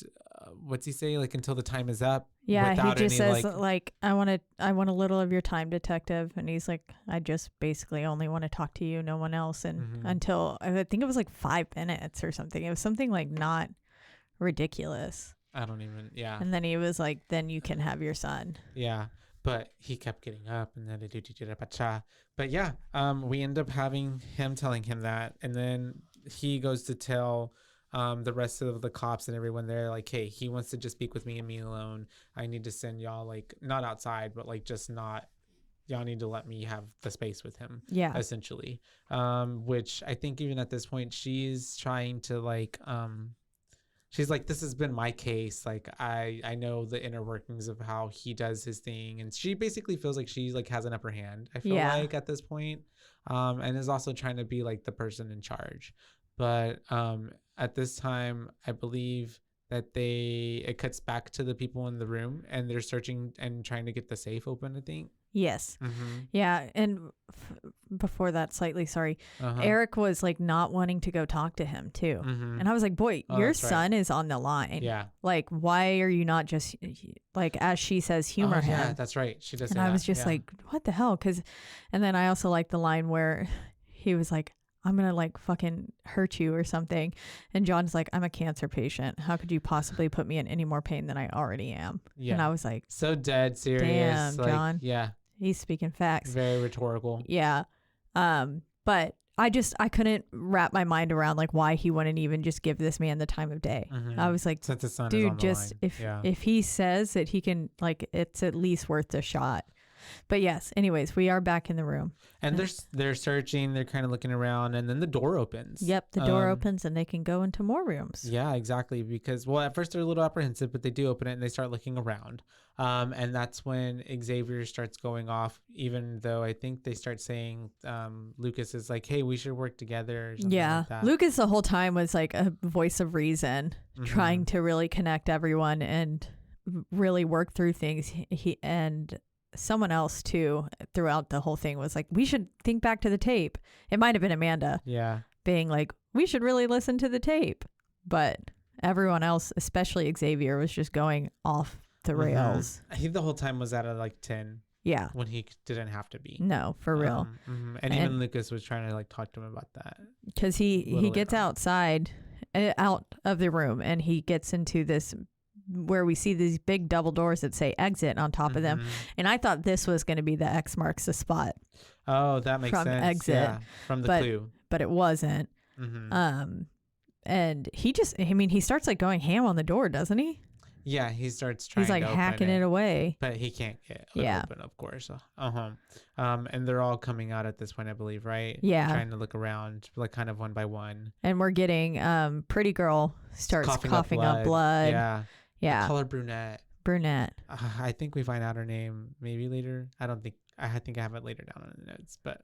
what's he say? Like until the time is up. Yeah, he just says like I want a little of your time, detective. And he's like, I just basically only want to talk to you, no one else. And until I think it was like 5 minutes or something. It was something like not ridiculous. I don't even. Yeah. And then he was like, then you can have your son. Yeah. But he kept getting up, and then but yeah, we end up having him telling him that, and then he goes to tell the rest of the cops and everyone there, like, hey, he wants to just speak with me and me alone. I need to send y'all like not outside, but like just not. Y'all need to let me have the space with him. Yeah. Essentially, which I think even at this point she's trying to like she's like, this has been my case. Like, I know the inner workings of how he does his thing. And she basically feels like she like has an upper hand, I feel like at this point, and is also trying to be like the person in charge. But at this time, I believe that it cuts back to the people in the room and they're searching and trying to get the safe open, I think. Yes. Mm-hmm. Yeah. And before that, slightly, sorry, Eric was like not wanting to go talk to him too. Mm-hmm. And I was like, boy, your son is on the line. Yeah. Like, why are you not just like, as she says, humor him? Yeah, that's right. She does. And I was just like, what the hell? And then I also like the line where he was like, I'm going to like fucking hurt you or something. And John's like, I'm a cancer patient. How could you possibly put me in any more pain than I already am? Yeah. And I was like, so dead serious. Damn, like, John. Yeah. He's speaking facts. Very rhetorical. Yeah. But I couldn't wrap my mind around like why he wouldn't even just give this man the time of day. Mm-hmm. I was like, since his son is dude, on the just line. if he says that he can, like, it's at least worth a shot. But yes, anyways, we are back in the room. And they're searching, they're kind of looking around, and then the door opens. Yep, the door opens and they can go into more rooms. Yeah, exactly. Because, well, at first they're a little apprehensive, but they do open it and they start looking around. And that's when Xavier starts going off, even though I think they start saying Lucas is like, hey, we should work together. Or something like that. Lucas the whole time was like a voice of reason, trying to really connect everyone and really work through things. He and someone else too throughout the whole thing was like, we should think back to the tape. It might have been Amanda being like, we should really listen to the tape, but everyone else, especially Xavier, was just going off the rails. He the whole time was at a like 10 when he didn't have to be. No, for real. And even Lucas was trying to like talk to him about that, because he gets outside out of the room and he gets into this where we see these big double doors that say exit on top of them. And I thought this was going to be the X marks the spot. Oh, that makes from sense. Exit. Yeah, from the clue. But it wasn't. And he starts like going ham on the door, doesn't he? Yeah, he starts trying. He's like to hacking it away, but he can't get it open, of course. And they're all coming out at this point, I believe, right? Yeah, trying to look around, like kind of one by one. And we're getting pretty girl starts coughing up blood. Yeah. The color brunette. I think we find out her name maybe later. I think I have it later down in the notes, but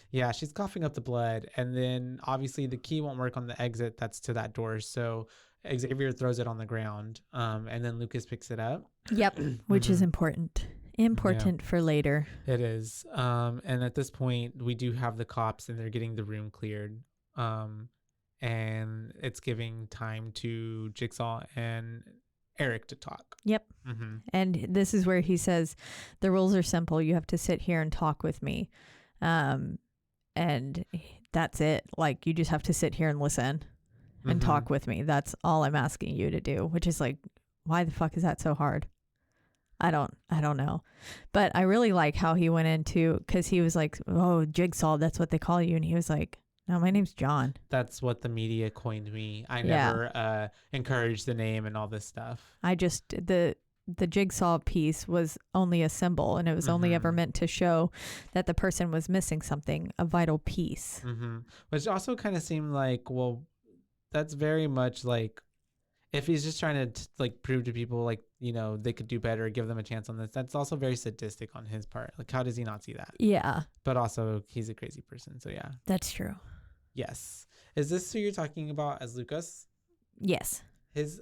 yeah, she's coughing up the blood, and then obviously the key won't work on the exit that's to that door, so Xavier throws it on the ground, and then Lucas picks it up. Yep, which is important for later. It is. And at this point, we do have the cops, and they're getting the room cleared, and it's giving time to Jigsaw and Eric to talk. Yep. And this is where he says, the rules are simple. You have to sit here and talk with me. And that's it. Like, you just have to sit here and listen and talk with me. That's all I'm asking you to do, which is like, why the fuck is that so hard? I don't know. But I really like how he went into, because he was like, oh, Jigsaw, that's what they call you. And he was like, no, my name's John. That's what the media coined me. I never encouraged the name and all this stuff. I just, the Jigsaw piece was only a symbol, and it was only ever meant to show that the person was missing something, a vital piece. Which also kind of seemed like, well, that's very much like, if he's just trying to like prove to people like, you know, they could do better, give them a chance on this, that's also very sadistic on his part. Like, how does he not see that? Yeah. But also, he's a crazy person, so yeah. That's true. Yes. Is this who you're talking about as Lucas? Yes.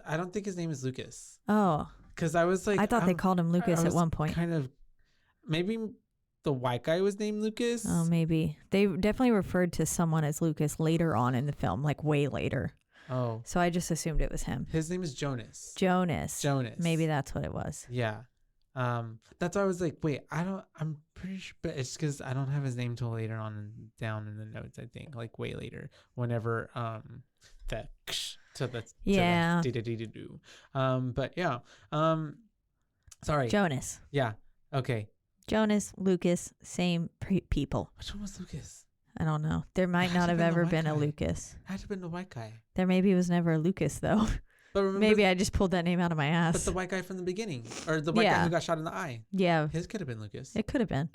I don't think his name is Lucas. Oh. Because I was like, I thought they called him Lucas at one point. Kind of, maybe the white guy was named Lucas. Oh, maybe. They definitely referred to someone as Lucas later on in the film, like way later. Oh. So I just assumed it was him. His name is Jonas. Jonas. Maybe that's what it was. Yeah. That's why I was like, wait, I'm pretty sure, but it's because I don't have his name till later on down in the notes, I think, like way later, whenever the to the do. But yeah. Sorry. Jonas. Yeah. Okay. Jonas, Lucas, same people. Which one was Lucas? I don't know. There might not have ever been a Lucas. Had to have been the white guy. There maybe was never a Lucas though. But remember, maybe I just pulled that name out of my ass. But the white guy from the beginning, or the white guy who got shot in the eye. Yeah. His could have been Lucas. It could have been.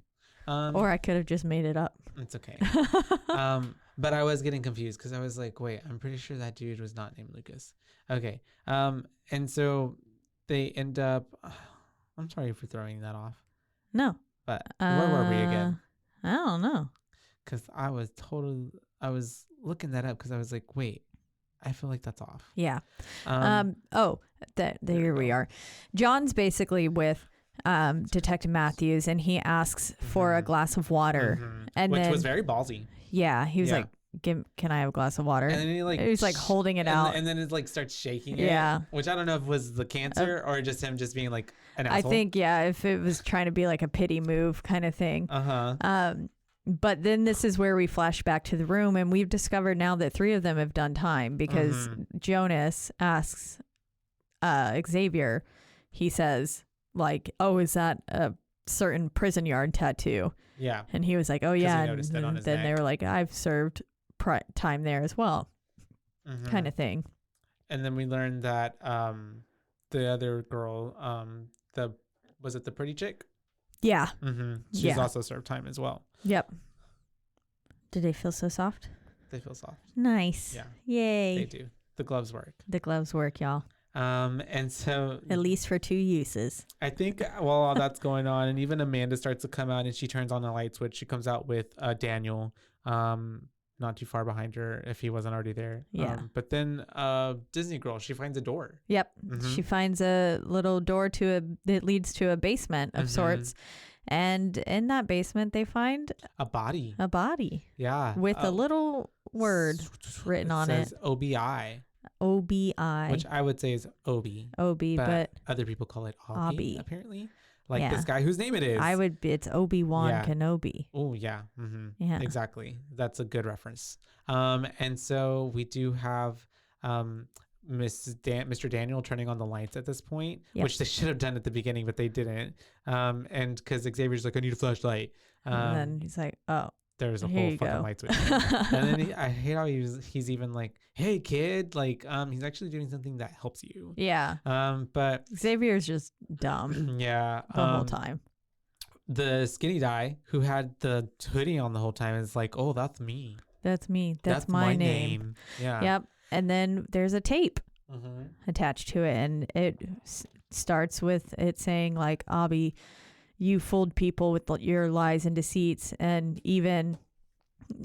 Or I could have just made it up. It's okay. But I was getting confused because I was like, wait, I'm pretty sure that dude was not named Lucas. Okay. And so they end up, I'm sorry for throwing that off. No. But where were we again? I don't know. Because I was looking that up because I was like, wait, I feel like that's off. Yeah. There we are. John's basically with Detective Matthews, and he asks for a glass of water, and which then, was very ballsy. Yeah, he was like, can I have a glass of water? And then he's like holding it out, and then it like starts shaking. Yeah, which I don't know if it was the cancer or just him just being like an asshole. I think if it was trying to be like a pity move kind of thing. But then this is where we flash back to the room, and we've discovered now that 3 of them have done time because Jonas asks Xavier. He says like, "Oh, is that a certain prison yard tattoo?" Yeah, and he was like, "Oh yeah." He noticed it on his then neck. they were like, "I've served time there as well," kind of thing. And then we learned that the other girl, was it the pretty chick? Yeah. She's also served time as well. Yep. Did they feel so soft? They feel soft. Nice. Yeah. Yay. They do. The gloves work. The gloves work, y'all. And so at least for 2 uses. I think while all that's going on, and even Amanda starts to come out and she turns on the light switch, she comes out with Daniel, not too far behind her if he wasn't already there. Yeah. But then Disney girl, she finds a door. Yep. She finds a little door that leads to a basement of sorts. And in that basement, they find a body. Yeah. With a little word written on it. Says OBI. OBI. Which I would say is Obi. But other people call it Obi, apparently. Like this guy whose name it is. It's Obi-Wan Kenobi. Oh, yeah. Yeah. Exactly. That's a good reference. And so we do have Mr. Daniel turning on the lights at this point, which they should have done at the beginning, but they didn't. And because Xavier's like, I need a flashlight. And then he's like, oh. There's a whole fucking light switch. And then I hate how he's even like, hey kid, like he's actually doing something that helps you. Yeah. But Xavier's just dumb. Yeah. The whole time. The skinny guy who had the hoodie on the whole time is like, oh, that's me. That's me. That's my name. Yeah. Yep. And then there's a tape attached to it, and it starts with it saying like, Abby, you fooled people with your lies and deceits, and even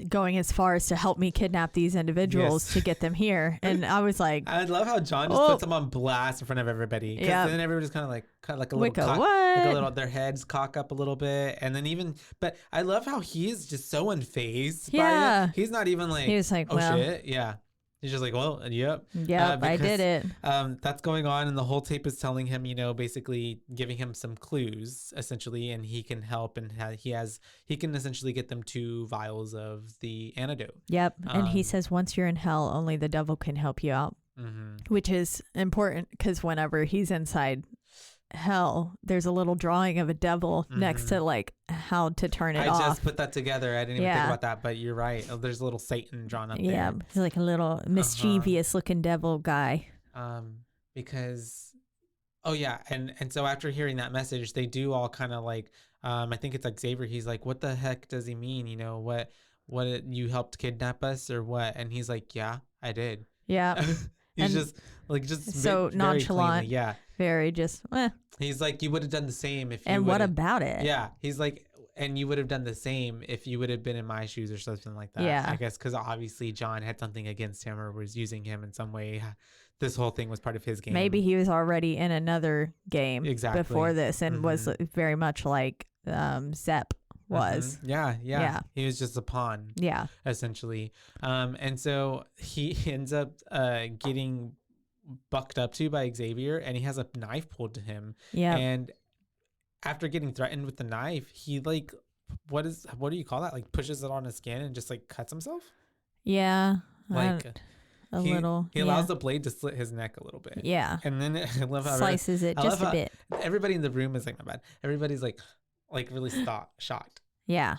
going as far as to help me kidnap these individuals to get them here. And I was like, I love how John just puts them on blast in front of everybody. Yeah. Then everybody's kind of like a little cock, like a little, their heads cock up a little bit. And then but I love how he's just so unfazed by it. He's not even like, he was like, oh shit. Yeah. He's just like, well, yep. Yep, I did it. That's going on. And the whole tape is telling him, basically giving him some clues, essentially. And he can help. And he can essentially get them 2 vials of the antidote. Yep. And he says, once you're in hell, only the devil can help you out. Which is important because whenever he's inside hell, there's a little drawing of a devil next to like how to turn it off. I just put that together. I didn't even think about that, but you're right. There's a little Satan drawn up there. Yeah, he's like a little mischievous looking devil guy. Because and so after hearing that message, they do all kind of like I think it's like Xavier, he's like, what the heck does he mean? What you helped kidnap us or what? And he's like, yeah, I did. Yeah. He's just so nonchalant. Cleanly, yeah. Very just, He's like, you would have done the same if you And what about it? Yeah. He's like, and you would have done the same if you would have been in my shoes or something like that. Yeah. I guess because obviously John had something against him or was using him in some way. This whole thing was part of his game. Maybe he was already in another game before this and was very much like Zepp was. Yeah. He was just a pawn. Yeah. Essentially. And so he ends up getting bucked up to by Xavier, and he has a knife pulled to him. Yeah. And after getting threatened with the knife, he like, what do you call that? Like pushes it on his skin and just like cuts himself. Yeah. Like a little. He allows the blade to slit his neck a little bit. Yeah. And then I love how slices it just a bit. Everybody in the room is like, not bad. Everybody's like really shocked. Yeah.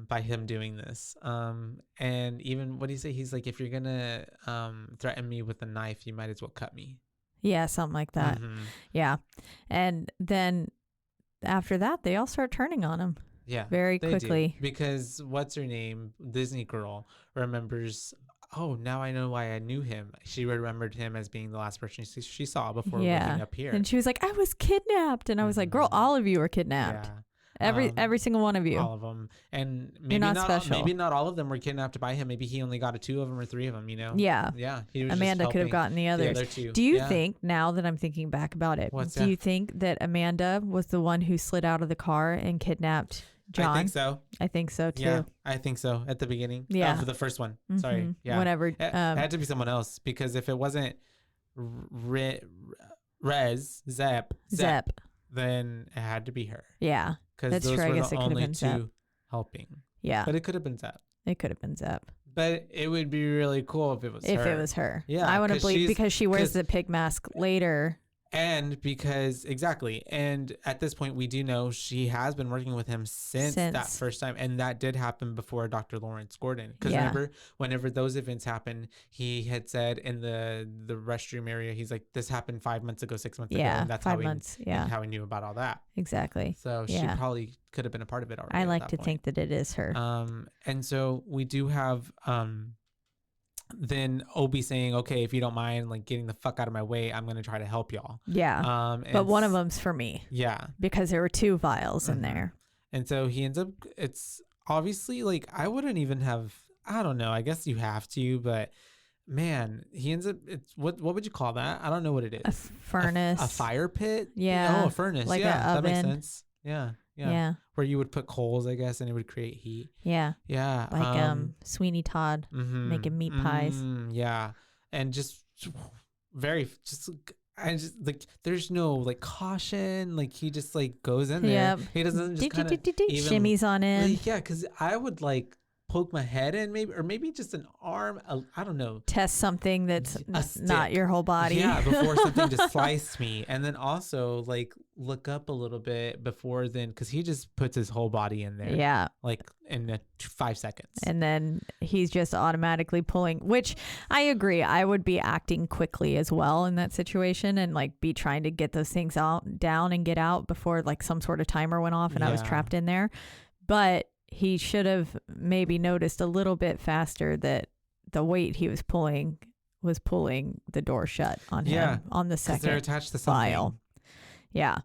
By him doing this. And even what do you say? He's like, if you're gonna threaten me with a knife, you might as well cut me. Yeah, something like that. Yeah. And then after that, they all start turning on him. Yeah. Very quickly. Do. Because what's her name? Disney girl remembers, oh, now I know why I knew him. She remembered him as being the last person she saw before waking up here. And she was like, I was kidnapped. And I was like, girl, all of you were kidnapped. Yeah. Every single one of you. All of them. And maybe You're not special. Maybe not all of them were kidnapped by him. Maybe he only got 2 of them or 3 of them, Yeah. Yeah. He was Amanda could have gotten the others. The other 2. Do you think, now that I'm thinking back about it, do you think that Amanda was the one who slid out of the car and kidnapped John? I think so. I think so too. Yeah, I think so. At the beginning. Yeah. For the first one. Sorry. Yeah. Whatever. It had to be someone else, because if it wasn't Zep, then it had to be her. Yeah. Because those were the only 2 helping. Yeah. But it could have been Zep. It could have been Zep. But it would be really cool if it was her. If it was her. Yeah. I want to believe, because she wears the pig mask later. And because, exactly. And at this point, we do know she has been working with him since that first time. And that did happen before Dr. Lawrence Gordon. Because whenever those events happened, he had said in the restroom area, he's like, this happened 5 months ago, 6 months ago. And that's 5 months. how he knew about all that. Exactly. So she probably could have been a part of it already. I like to think that it is her. And so we do have then Obi saying, okay, if you don't mind like getting the fuck out of my way, I'm going to try to help y'all. Yeah. But one of them's for me. Yeah. Because there were 2 vials in there. And so he ends up, it's obviously like, I wouldn't even have, I don't know. I guess you have to, but man, he ends up, it's what would you call that? I don't know what it is. A furnace. A fire pit? Yeah. Oh, a furnace. Like yeah. an oven. That makes sense. Yeah. Where you would put coals, I guess, and it would create heat. Yeah. Yeah. Like Sweeney Todd making meat pies. Yeah. And just like there's no like caution. Like he just like goes in there. He doesn't just kind of shimmies on in. Yeah, because I would like poke my head in maybe just an arm. I don't know. Test something that's not your whole body. Yeah, before something just sliced me. And then also like look up a little bit before then, because he just puts his whole body in there. Yeah. Like in 5 seconds. And then he's just automatically pulling, which I agree. I would be acting quickly as well in that situation and like be trying to get those things down and get out before like some sort of timer went off and I was trapped in there. But he should have maybe noticed a little bit faster that the weight he was pulling the door shut on him on the second they're attached to something. vial. Yeah.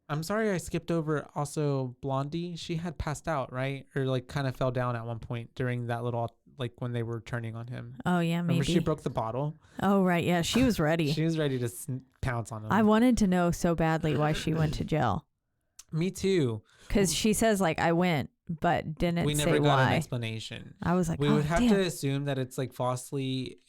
I'm sorry I skipped over also Blondie. She had passed out, right? Or like kind of fell down at one point during that little, like when they were turning on him. Oh, yeah, maybe. Remember she broke the bottle? Oh, right. Yeah, she was ready. She was ready to pounce on him. I wanted to know so badly why she went to jail. Me too. Because she says like I went, but didn't say why. We never got an explanation. I was like, we would have to assume that it's like falsely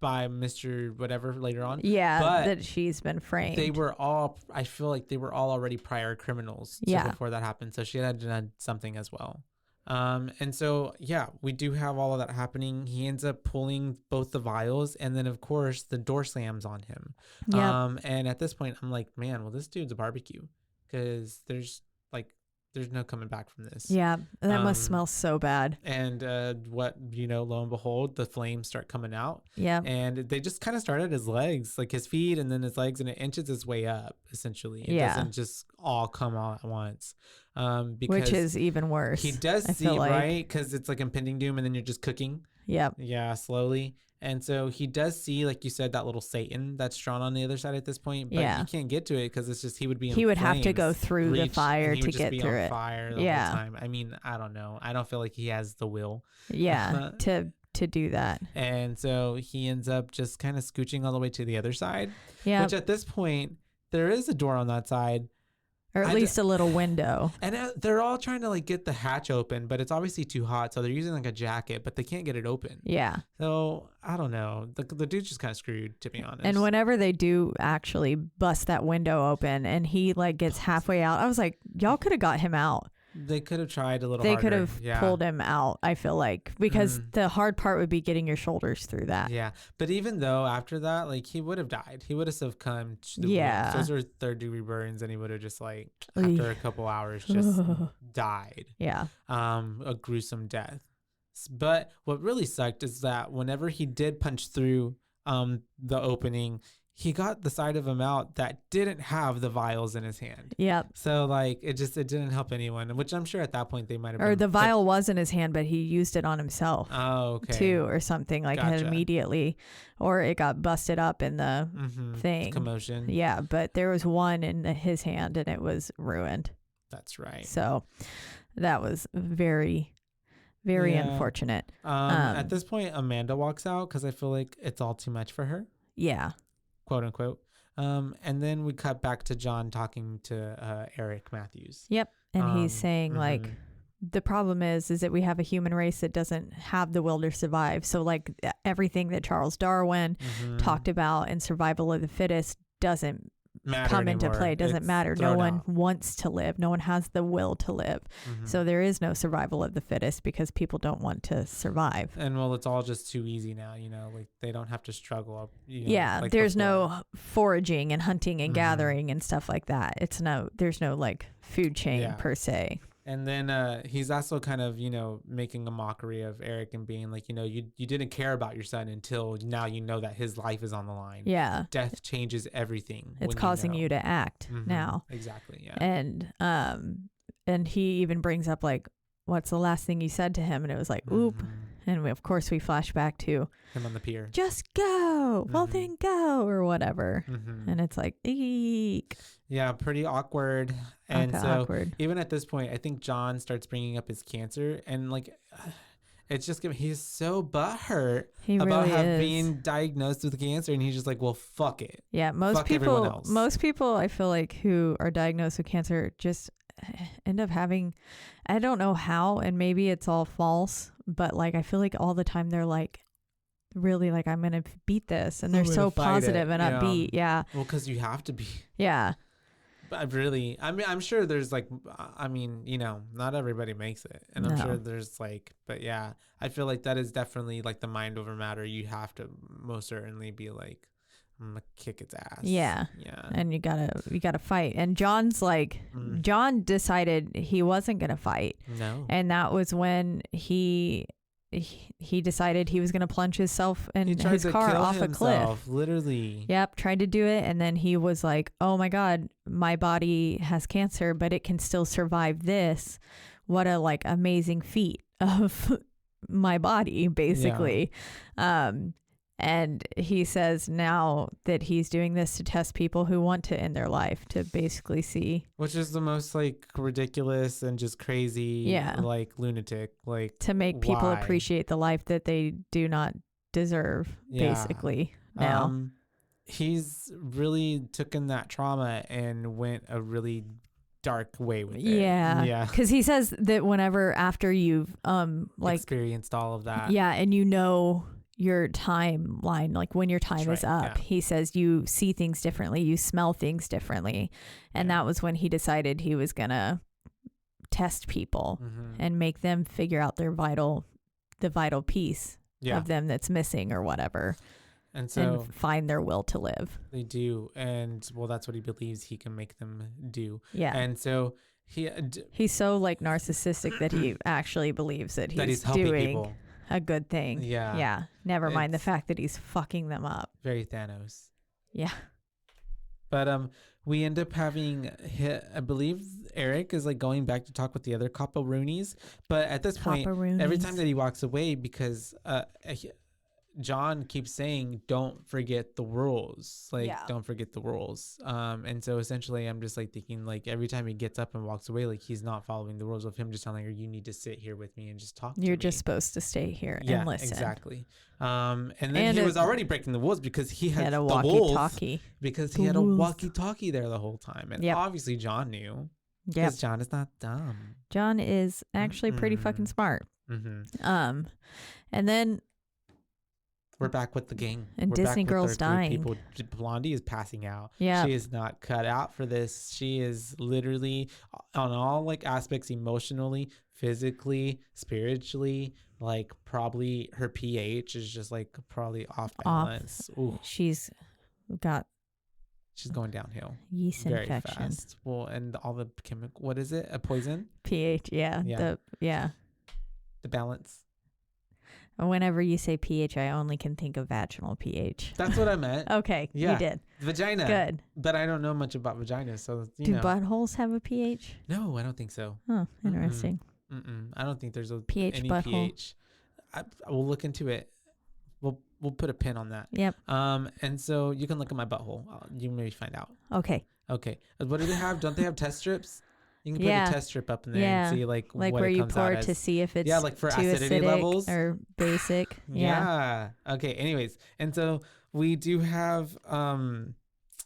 by Mr. whatever later on. Yeah, but that she's been framed. I feel like they were all already prior criminals before that happened. So she had done something as well. And so, we do have all of that happening. He ends up pulling both the vials, and then of course the door slams on him. Yep. And at this point I'm like, man, well, this dude's a barbecue, because there's no coming back from this. Yeah, that must smell so bad. And lo and behold, the flames start coming out. Yeah. And they just kind of start at his legs, like his feet and then his legs, and it inches its way up, essentially. It doesn't just all come all at once. Which is even worse. He does see, right? Because it's like impending doom, and then you're just cooking. Yep. Yeah, slowly. And so he does see, like you said, that little Satan that's drawn on the other side at this point. But he can't get to it because it's just he would have to go through the fire to get through it. Fire the whole time. I mean, I don't know. I don't feel like he has the will. Yeah, to do that. And so he ends up just kind of scooching all the way to the other side. Yeah. Which at this point, there is a door on that side. Or at least a little window. And they're all trying to like get the hatch open, but it's obviously too hot. So they're using like a jacket, but they can't get it open. Yeah. So I don't know. The dude's just kind of screwed, to be honest. And whenever they do actually bust that window open and he like gets halfway out, I was like, y'all could have got him out. They could have tried a little harder. They could have pulled him out, I feel like, because the hard part would be getting your shoulders through that. Yeah. But even though after that, like he would have died. He would have succumbed to the wounds. Those are 3rd-degree burns, and he would have just like, after a couple hours, just died. Yeah. A gruesome death. But what really sucked is that whenever he did punch through the opening, he got the side of him out that didn't have the vials in his hand. Yep. So like it didn't help anyone, which I'm sure at that point they might have. Or the vial was in his hand, but he used it on himself. Oh, okay. Too, or something like that immediately, or it got busted up in the thing. Commotion. Yeah, but there was one in his hand, and it was ruined. That's right. So that was very, very unfortunate. At this point, Amanda walks out because I feel like it's all too much for her. Yeah. Quote unquote. And then we cut back to John talking to Eric Matthews. Yep. And he's saying like, the problem is that we have a human race that doesn't have the will to survive. So like everything that Charles Darwin talked about in survival of the fittest doesn't come into play. It doesn't matter. No one wants to live. No one has the will to live. So there is no survival of the fittest because people don't want to survive. And well, it's all just too easy now, you know, like they don't have to struggle. Like there's no foraging and hunting and gathering and stuff like that. There's no like food chain per se. And then he's also kind of, you know, making a mockery of Eric and being like, you know, you didn't care about your son until now you know that his life is on the line. Yeah. Death changes everything. It's causing you to act now. Exactly. Yeah. And he even brings up like, what's the last thing you said to him? And it was like, oop. And of course we flash back to him on the pier. Just go. Well, then go or whatever. And it's like, eek. Yeah, pretty awkward. And so even at this point, I think John starts bringing up his cancer and like, it's just, he's so butthurt about being diagnosed with cancer. And he's just like, well, fuck it. Yeah. Most people I feel like who are diagnosed with cancer just end up having, I don't know how, and maybe it's all false, but like, I feel like all the time they're like, really like, I'm going to beat this. And they're so positive and upbeat. Yeah. Well, because you have to be. Yeah. But really, I mean, I'm sure there's like, I mean, you know, not everybody makes it. And I'm sure there's like, but yeah, I feel like that is definitely like the mind over matter. You have to most certainly be like, I'm gonna kick its ass. Yeah. Yeah. And you gotta fight. And John's like, John decided he wasn't gonna fight. No. And that was when he decided he was going to plunge himself and his car off a cliff. Literally. Yep. Tried to do it. And then he was like, oh my God, my body has cancer, but it can still survive this. What a like amazing feat of my body, basically. Yeah. And he says now that he's doing this to test people who want to end their life, to basically see. Which is the most like ridiculous and just crazy, like lunatic, like to make people appreciate the life that they do not deserve, basically now. He's really taken that trauma and went a really dark way with it. Yeah. Because he says that whenever after you've like experienced all of that. Yeah. And you know your timeline, like when your time is up, he says you see things differently, you smell things differently. And that was when he decided he was gonna test people and make them figure out the vital piece of them that's missing or whatever, and find their will to live. They do. And well, that's what he believes he can make them do. And so he's so like narcissistic that he actually believes that he's helping doing people. A good thing. Yeah. Never mind the fact that he's fucking them up. Very Thanos. Yeah. But we end up having, I believe Eric is like going back to talk with the other Copperoonies. But at this point, every time that he walks away, because John keeps saying, don't forget the rules. Like, don't forget the rules. And so essentially I'm just like thinking like every time he gets up and walks away, like he's not following the rules of him just telling her, you need to sit here with me and just talk to me. You're just supposed to stay here and listen. Exactly. And then he was already breaking the rules because he had a walkie-talkie. Because he had a walkie-talkie there the whole time. And obviously John knew. Because John is not dumb. John is actually pretty fucking smart. And then we're back with the gang. And Disney Girl's dying. People. Blondie is passing out. Yeah. She is not cut out for this. She is literally on all like aspects, emotionally, physically, spiritually, like probably her pH is just like probably off balance. She's going downhill. Yeast very infection. Fast. Well, and all the chemical, what is it? A poison? pH. Yeah. The balance. Whenever you say pH, I only can think of vaginal pH. That's what I meant. Okay, you did. Vagina. Good. But I don't know much about vaginas, so do buttholes have a pH? No, I don't think so. Oh, interesting. I don't think there's pH any butthole. pH. I will look into it. We'll put a pin on that. Yep. And so you can look at my butthole. You maybe find out. Okay. What do they have? Don't they have test strips? You can put a test strip up in there and see like what where it you comes pour out it as. to see if it's like for too acidity acidic levels or basic. Yeah. Okay. Anyways, and so we do have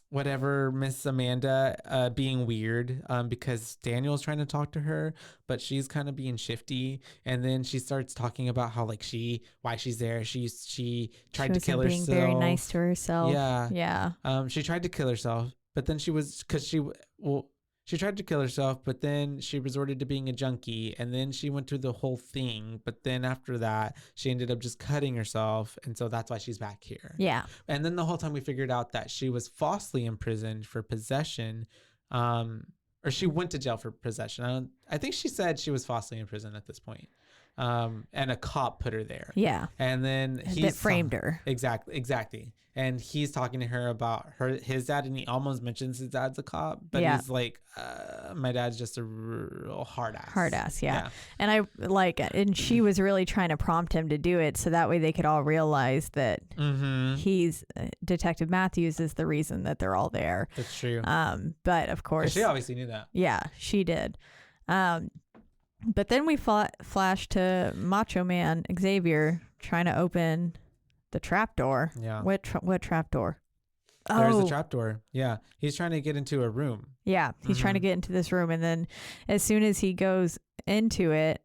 whatever Miss Amanda being weird because Daniel's trying to talk to her, but she's kind of being shifty, and then she starts talking about how like why she's there. She tried to kill herself. Being very nice to herself. Yeah. She tried to kill herself, but then she tried to kill herself, but then she resorted to being a junkie, and then she went through the whole thing. But then after that, she ended up just cutting herself, and so that's why she's back here. Yeah. And then the whole time we figured out that she was falsely imprisoned for possession, or she went to jail for possession. I think she said she was falsely imprisoned at this point. And a cop put her there. Yeah. And then that framed her. Exactly. And he's talking to her about his dad, and he almost mentions his dad's a cop, but he's like, my dad's just a real hard ass. Yeah. And she was really trying to prompt him to do it so that way they could all realize that he's Detective Matthews is the reason that they're all there. That's true. But of course, she obviously knew that. Yeah, she did. But then we flash to Macho Man Xavier trying to open the trap door. Yeah. What trap door? There's a trap door. Yeah. He's trying to get into a room. Yeah. He's trying to get into this room. And then as soon as he goes into it,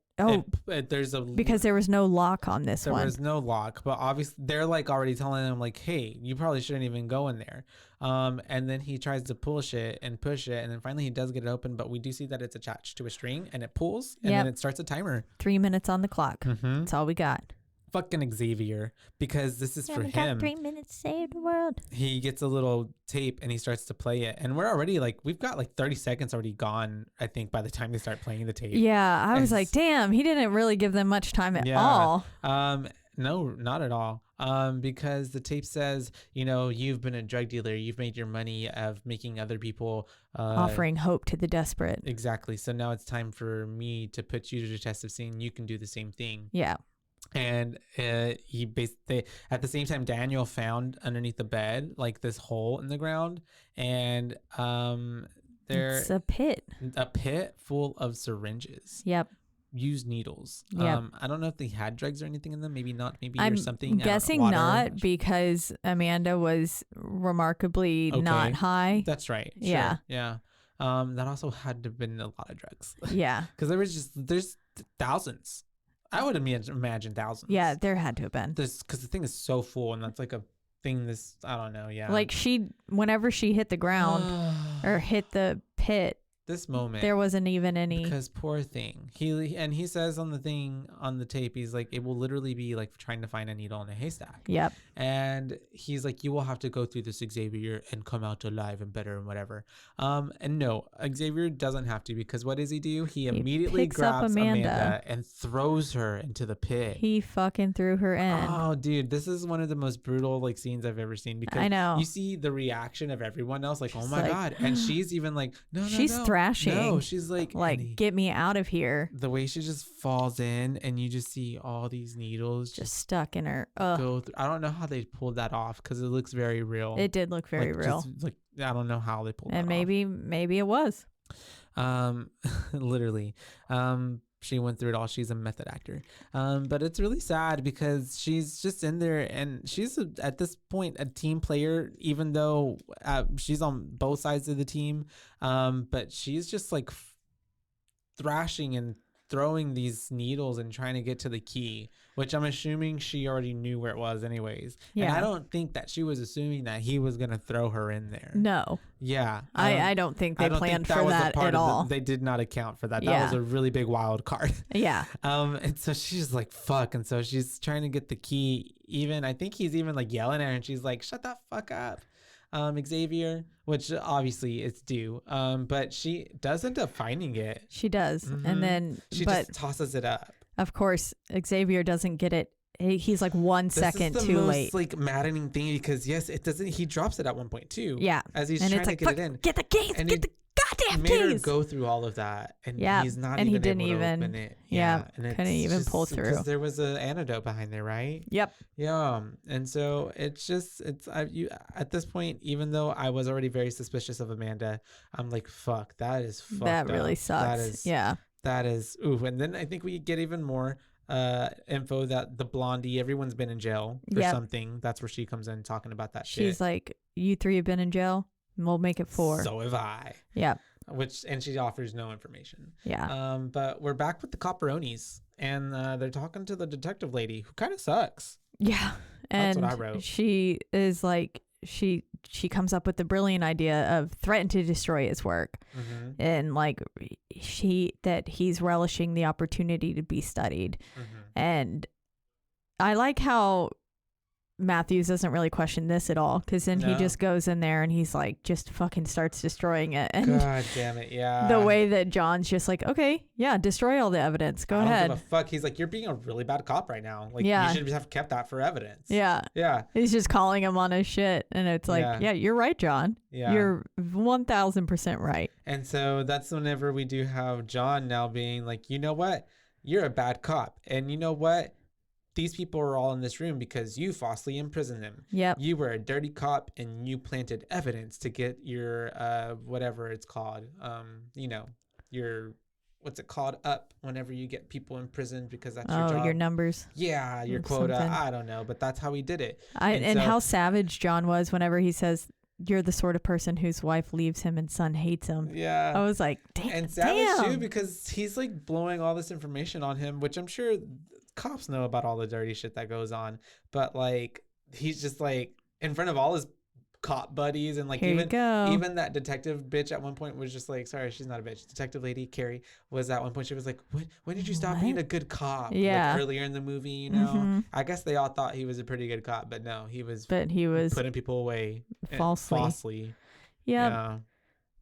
because there was no lock on this one. There was no lock, but obviously they're like already telling him like, hey, you probably shouldn't even go in there. And then he tries to push it, and then finally he does get it open, but we do see that it's attached to a string and it pulls, and then it starts a timer. 3 minutes on the clock. That's all we got. Fucking Xavier, because this is for him. 3 minutes to save the world. He gets a little tape and he starts to play it, and we're already like, we've got like 30 seconds already gone, I think, by the time they start playing the tape. Yeah, I was like, damn, he didn't really give them much time at all. No, not at all. Because the tape says, you've been a drug dealer, you've made your money of making other people offering hope to the desperate. Exactly. So now it's time for me to put you to the test of seeing you can do the same thing. Yeah. And he basically, at the same time, Daniel found underneath the bed like this hole in the ground, and it's a pit full of syringes. Yep. Used needles. Yep. I don't know if they had drugs or anything in them. Maybe not. Maybe I'm or something. Guessing not, because Amanda was remarkably not high. That's right. Sure. Yeah. Yeah. That also had to have been a lot of drugs. Yeah. Because there's thousands. I would imagine thousands. Yeah, there had to have been. Because the thing is so full, and that's like a thing. I don't know. Yeah. Like whenever she hit the ground or hit the pit, this moment, there wasn't even any. Because poor thing. He says on the thing on the tape, he's like, it will literally be like trying to find a needle in a haystack. Yep. And he's like, you will have to go through this, Xavier, and come out alive and better and whatever. And no, Xavier doesn't have to, because what does he do? He immediately grabs Amanda and throws her into the pit. He fucking threw her in. Oh, dude, this is one of the most brutal like scenes I've ever seen, because I know. You see the reaction of everyone else, like, oh my God. And she's even like, no, she's thrashing. No, she's like, get me out of here. The way she just falls in, and you just see all these needles just stuck in her. Go through. I don't know how they pulled that off, because it looks very real. It did look very real. I don't know how they pulled that off. And maybe it was. Literally. She went through it all. She's a method actor. But it's really sad, because she's just in there, and she's at this point a team player, even though she's on both sides of the team. But she's just like thrashing and throwing these needles and trying to get to the key, which I'm assuming she already knew where it was anyways. Yeah. And I don't think that she was assuming that he was going to throw her in there. No. Yeah. I don't think they planned for that at all. They did not account for that. That was a really big wild card. Yeah. And so she's like, fuck. And so she's trying to get the key. I think he's even like yelling at her, and she's like, shut the fuck up, Xavier, which obviously it's due. But she does end up finding it. She does. And then she just tosses it up. Of course, Xavier doesn't get it. He's like 1 second too late. This is the most like maddening thing, because yes, it doesn't. He drops it at one point too. Yeah. As he's trying to get it in. Get the keys. Get the goddamn made her keys. go through all of that, and he's not and even he didn't able to even open it. and couldn't even just, pull through because there was an antidote behind there, right? Yep. Yeah, and so it's at this point, even though I was already very suspicious of Amanda, I'm like, fuck, that is fucked that really up. sucks. That is ooh. And then I think we get even more info that the blondie, everyone's been in jail for something. That's where she comes in talking about that shit. She's like, you 3 have been in jail, we'll make it 4. So have I. Yeah. And she offers no information. Yeah. But we're back with the Copperonis, and they're talking to the detective lady, who kind of sucks. Yeah. And that's what I wrote. She is like, she comes up with the brilliant idea of threaten to destroy his work, and like he's relishing the opportunity to be studied. And I like how Matthews doesn't really question this at all, because then he just goes in there and he's like, just fucking starts destroying it. And God damn it, yeah. The way that John's just like, okay, yeah, destroy all the evidence. Go ahead. I don't give a fuck. He's like, you're being a really bad cop right now. Like, you should have kept that for evidence. Yeah. Yeah. He's just calling him on his shit. And it's like, yeah, you're right, John. Yeah. You're 1000% right. And so that's whenever we do have John now being like, you know what? You're a bad cop. And you know what? These people are all in this room because you falsely imprisoned them. Yep. You were a dirty cop and you planted evidence to get your whatever it's called. Your what's it called up whenever you get people in prison because that's your job. Your numbers. Yeah, your quota. Something. I don't know, but that's how he did it. And how savage John was whenever he says, you're the sort of person whose wife leaves him and son hates him. Yeah. I was like, damn. And savage too, because he's like blowing all this information on him, which I'm sure cops know about all the dirty shit that goes on, but like he's just like in front of all his cop buddies, and like even that detective bitch at one point was just like, sorry, she's not a bitch, detective lady Carrie was at one point, she was like, when did you stop being a good cop? Like earlier in the movie, you know. I guess they all thought he was a pretty good cop, but no, he was putting people away falsely. Yeah,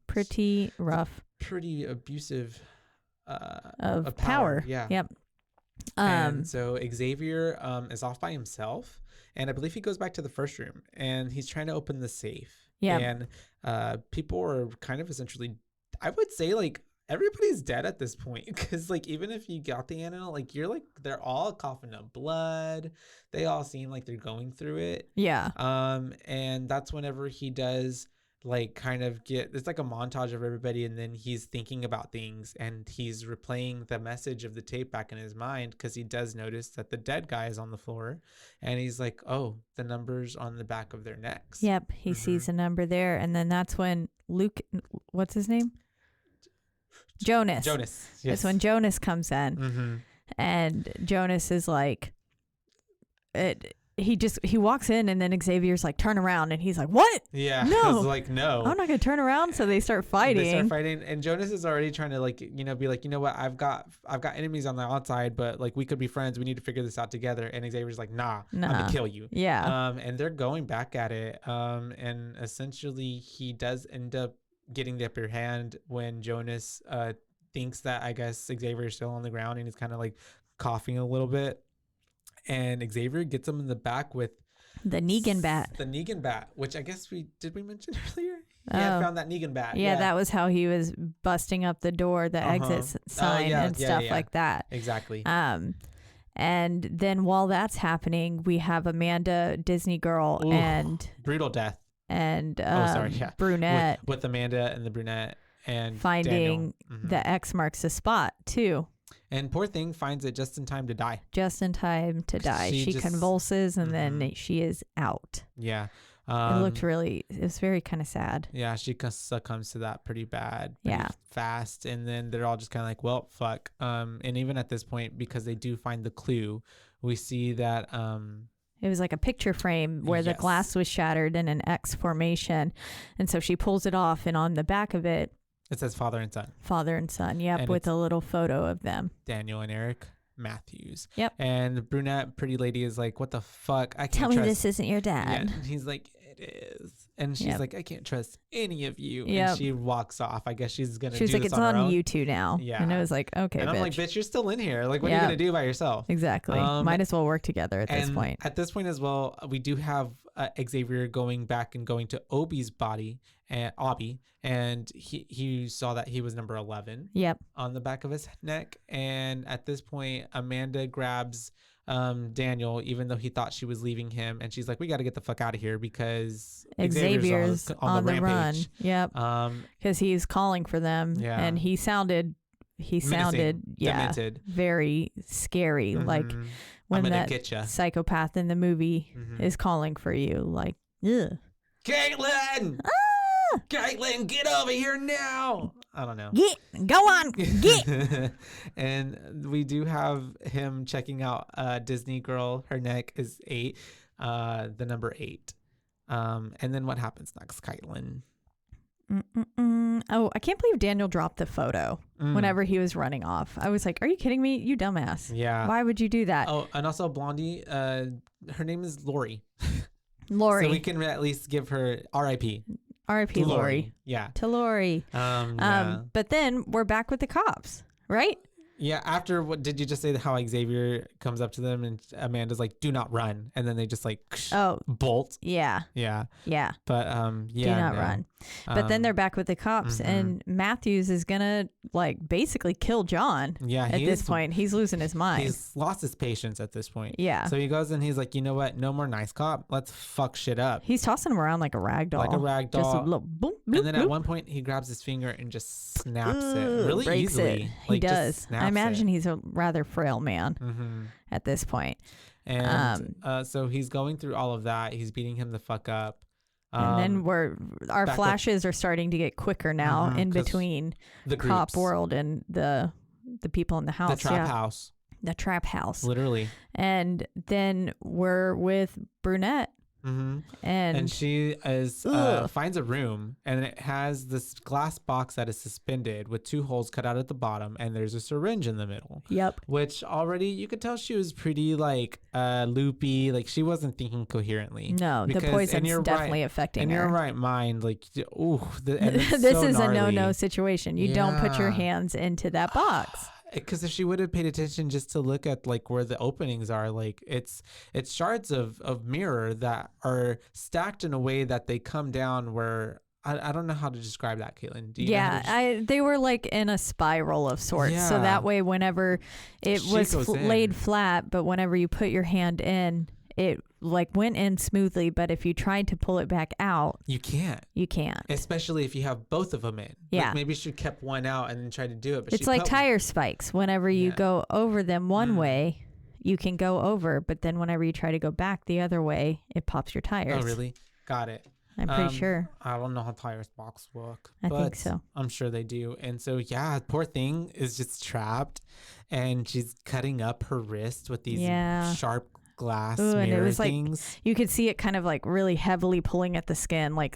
pretty rough, pretty abusive of power. Yep. And so Xavier is off by himself, and I believe he goes back to the first room, and he's trying to open the safe. Yeah. And people are kind of essentially, I would say, like, everybody's dead at this point, because like even if you got the antidote, like you're like, they're all coughing up blood. They all seem like they're going through it. Yeah. And that's whenever he does like kind of it's like a montage of everybody, and then he's thinking about things, and he's replaying the message of the tape back in his mind, because he does notice that the dead guy is on the floor, and he's like, oh, the numbers on the back of their necks. Yep. He sees a number there, and then that's when Luke, what's his name? Jonas. Yes. That's when Jonas comes in, and Jonas is like, he walks in, and then Xavier's like, turn around, and he's like, what? Yeah. No. Like, no. I'm not gonna turn around. So they start fighting. And Jonas is already trying to like, be like, you know what? I've got enemies on the outside, but like we could be friends. We need to figure this out together. And Xavier's like, nah. I'm gonna kill you. Yeah. And they're going back at it. And essentially he does end up getting the upper hand when Jonas thinks that, I guess, Xavier is still on the ground, and he's kind of like coughing a little bit. And Xavier gets him in the back with the Negan bat. The Negan bat, which I guess we mention earlier. Yeah, found that Negan bat. Yeah, that was how he was busting up the door, the exit sign and stuff like that. Exactly. And then while that's happening, we have Amanda, Disney girl, and brutal death, and brunette with Amanda and the brunette, and finding the X marks the spot too. And poor thing finds it just in time to die. She convulses, and then she is out. Yeah. It was very kind of sad. Yeah, she succumbs to that pretty bad, fast. And then they're all just kind of like, well, fuck. And even at this point, because they do find the clue, we see that... it was like a picture frame where the glass was shattered in an X formation. And so she pulls it off, and on the back of it, it says father and son. Father and son, yep, and with a little photo of them. Daniel and Eric Matthews. Yep. And the brunette pretty lady is like, what the fuck? I can't Tell trust. Me this isn't your dad. Yeah. And he's like, it is. And she's like, I can't trust any of you. Yep. And she walks off. I guess she's going to do this on her own. She's like, it's on you two now. Yeah. And I was like, okay, and I'm like, bitch, you're still in here. Like, what are you going to do by yourself? Exactly. Might as well work together at this point. At this point as well, we do have Xavier going back and going to Obi's body and he saw that he was number 11. Yep. On the back of his neck. And at this point, Amanda grabs Daniel, even though he thought she was leaving him, and she's like, "We got to get the fuck out of here because Xavier's on the run." Yep. Because he's calling for them, and he sounded demented, very scary, like when that psychopath in the movie is calling for you, like, ugh. Caitlin! Caitlin, get over here now! I don't know. Go on, get. And we do have him checking out Disney Girl. Her neck is 8, the number 8. And then what happens next, Caitlin? Oh, I can't believe Daniel dropped the photo whenever he was running off. I was like, are you kidding me? You dumbass. Yeah. Why would you do that? Oh, and also Blondie, her name is Lori. Lori. So we can at least give her R.I.P. R.I.P. Lori. Yeah. To Lori. But then we're back with the cops, right? Yeah. After what did you just say? How Xavier comes up to them and Amanda's like, "Do not run," and then they just like bolt. Yeah. Yeah. Yeah. But do not run. But then they're back with the cops, and Matthews is gonna like basically kill John. Yeah. At this point, he's losing his mind. He's lost his patience at this point. Yeah. So he goes and he's like, "You know what? No more nice cop. Let's fuck shit up." He's tossing him around like a rag doll. Just a little boop, bloop, and then at one point he grabs his finger and just snaps it really breaks easily. It. He does. I imagine he's a rather frail man at this point. And so he's going through all of that. He's beating him the fuck up. And then our flashes are starting to get quicker now in between the cop world and the people in the house. The trap house. The trap house. Literally. And then we're with Brunette. And she is finds a room, and it has this glass box that is suspended with 2 holes cut out at the bottom, and there's a syringe in the middle. Yep. Which already you could tell she was pretty like loopy, like she wasn't thinking coherently. No, the poison's definitely affecting her. In your right mind, like, ooh, this is a no situation. You don't put your hands into that box. Because if she would have paid attention just to look at like where the openings are, like it's shards of mirror that are stacked in a way that they come down where I don't know how to describe that, Caitlin. Do you know they were like in a spiral of sorts. Yeah. So that way, whenever it was laid flat, but whenever you put your hand in, it like went in smoothly, but if you tried to pull it back out, you can't. Especially if you have both of them in. Yeah. Like maybe she kept one out and then tried to do it. But it's like tire spikes. Whenever you go over them one way, you can go over, but then whenever you try to go back the other way, it pops your tires. Oh, really? Got it. I'm pretty sure. I don't know how tires box work. I think so. I'm sure they do. And so, yeah, poor thing is just trapped, and she's cutting up her wrist with these sharp glass mirror and it was things. Like, you could see it kind of like really heavily pulling at the skin, like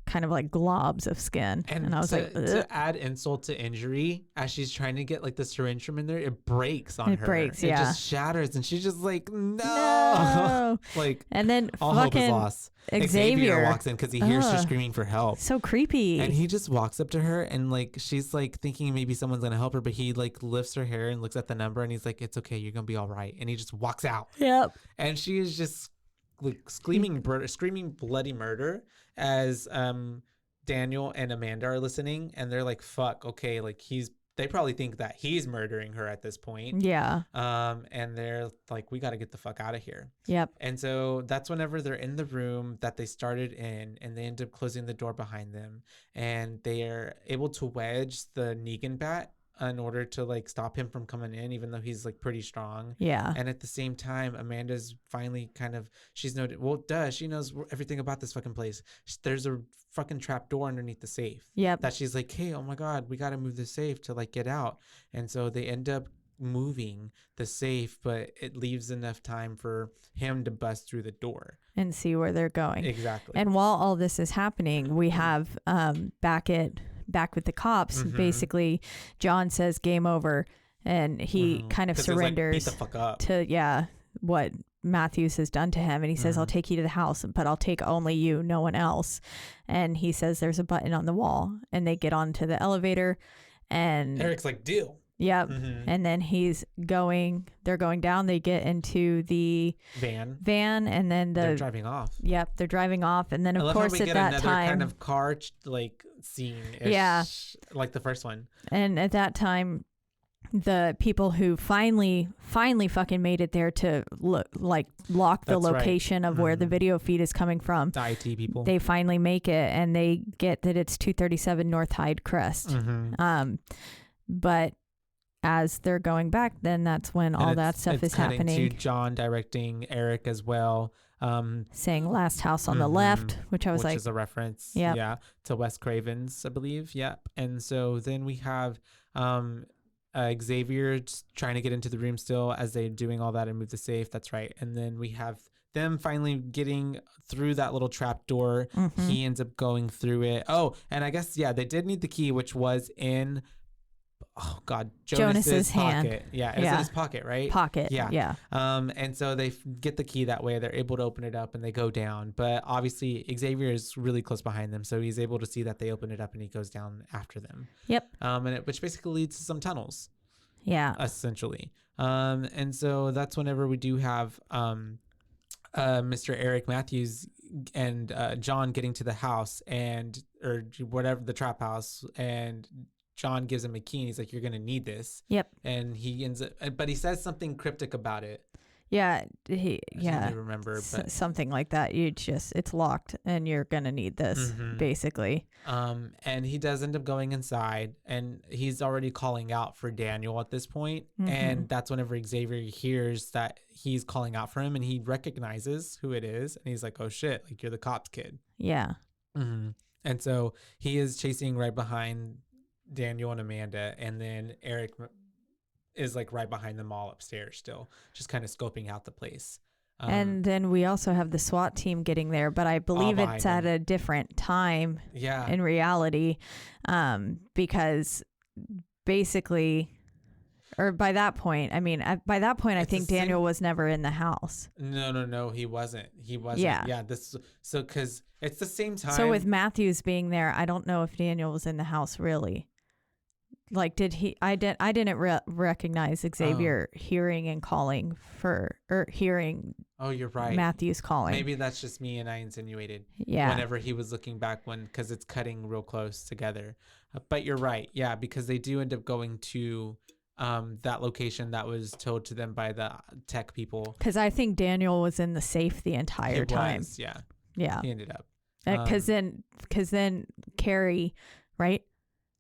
kind of like globs of skin. And I was to add insult to injury, as she's trying to get like the syringe from in there, it breaks on her. It breaks, It just shatters, and she's just like, no. Like, and then all hope is lost. Xavier walks in because he hears her screaming for help. So creepy. And he just walks up to her, and like she's like thinking maybe someone's gonna help her, but he like lifts her hair and looks at the number, and he's like, "It's okay, you're gonna be all right." And he just walks out. Yep. And she is just like screaming bloody murder as Daniel and Amanda are listening, and they're like, "Fuck, okay," like they probably think that he's murdering her at this point. Yeah. And they're like, we got to get the fuck out of here. Yep. And so that's whenever they're in the room that they started in, and they end up closing the door behind them, and they are able to wedge the Negan bat in order to like stop him from coming in, even though he's like pretty strong. Yeah. And at the same time, Amanda's finally she knows everything about this fucking place. There's a fucking trap door underneath the safe. Yep. That she's like, hey, oh my God, we got to move the safe to like get out. And so they end up moving the safe, but it leaves enough time for him to bust through the door and see where they're going. Exactly. And while all this is happening, we have back with the cops, basically John says game over, and he kind of surrenders like, beat the fuck up. to what Matthews has done to him, and he says, I'll take you to the house, but I'll take only you, no one else. And he says there's a button on the wall, and they get onto the elevator, and Eric's like, deal. Yep. And then they're going down. They get into the van, and then they're driving off. Yep. They're driving off. And then, of course, at that time, kind of car like scene. Yeah. Like the first one. And at that time, the people who finally fucking made it there to lock the location of where the video feed is coming from. The IT people. They finally make it, and they get that it's 237 North Hyde Crest. But as they're going back, then that's when all that stuff is happening. To John directing Eric as well. Saying "Last House on the Left," which I was which is a reference, to Wes Craven's, I believe. Yep. And so then we have Xavier trying to get into the room still as they're doing all that and move the safe. That's right. And then we have them finally getting through that little trap door. He ends up going through it. Oh, and I guess they did need the key, which was in Jonas's hand. Pocket. Yeah, it's in his pocket, right? Pocket. Yeah. And so they get the key that way. They're able to open it up and they go down. But obviously Xavier is really close behind them, so he's able to see that they open it up and he goes down after them. Yep. Which basically leads to some tunnels. Yeah. Essentially. And so that's whenever we do have Mr. Eric Matthews and John getting to the house or whatever, the trap house, and John gives him a key and he's like, "You're going to need this." Yep. And he ends up, but he says something cryptic about it. Yeah. I don't remember, but something like that. It's locked and you're going to need this, basically. And he does end up going inside, and he's already calling out for Daniel at this point. And that's whenever Xavier hears that he's calling out for him, and he recognizes who it is. And he's like, "Oh shit, like you're the cops kid." Yeah. And so he is chasing right behind Daniel and Amanda, and then Eric is like right behind them all upstairs still, just kind of scoping out the place. And then we also have the SWAT team getting there, but I believe it's at a different time in reality, because basically, or by that point, I think Daniel was never in the house. No, he wasn't. Yeah. So because it's the same time. So with Matthews being there, I don't know if Daniel was in the house really. Like, did he? I didn't recognize Xavier hearing and calling hearing. Oh, you're right. Matthews calling. Maybe that's just me, and I insinuated. Yeah. Whenever he was looking back, because it's cutting real close together. But you're right. Yeah, because they do end up going to that location that was told to them by the tech people. Because I think Daniel was in the safe the entire time. Yeah. He ended up. Because then Carrie, right?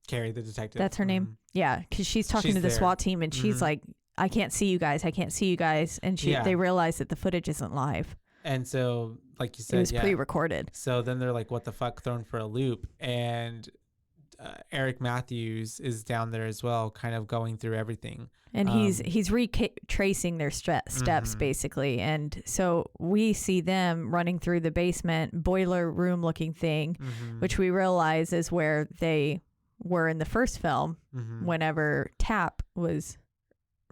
Carrie, the detective. That's her name? Yeah, because she's talking to the SWAT team, and she's like, I can't see you guys. And they realize that the footage isn't live. And so, like you said, it was pre-recorded. So then they're like, what the fuck, thrown for a loop. And Eric Matthews is down there as well, kind of going through everything. And he's retracing their steps, basically. And so we see them running through the basement, boiler room looking thing, which we realize is where they were in the first film, whenever Tap was,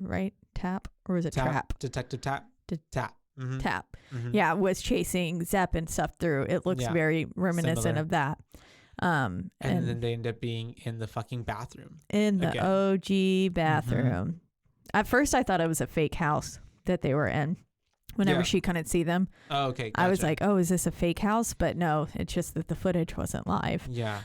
right? Tap? Or was it Trap? Detective Tap. Tap. Tap. Yeah, was chasing Zepp and stuff through. It looks very reminiscent of that. And then they end up being in the fucking bathroom. In the OG bathroom. At first, I thought it was a fake house that they were in. Whenever she couldn't see them. Oh, okay. Gotcha. I was like, oh, is this a fake house? But no, it's just that the footage wasn't live. Yeah.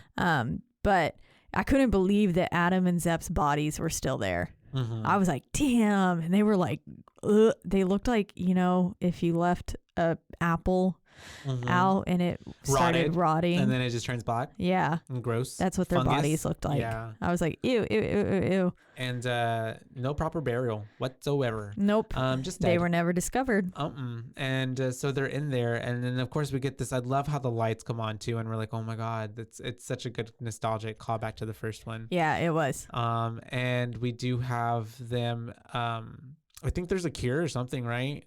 But I couldn't believe that Adam and Zepp's bodies were still there. I was like, damn. And they were like, ugh. They looked like, if you left a apple out and it started rotting. And then it just turns black. Yeah. And gross. That's what their bodies looked like. Yeah. I was like, ew, ew, ew, ew, ew. And no proper burial whatsoever. Nope. Just dead. They were never discovered. And so they're in there. And then, of course, we get this. I love how the lights come on, too. And we're like, oh, my God. It's such a good nostalgic callback to the first one. Yeah, it was. And we do have them. I think there's a cure or something, right?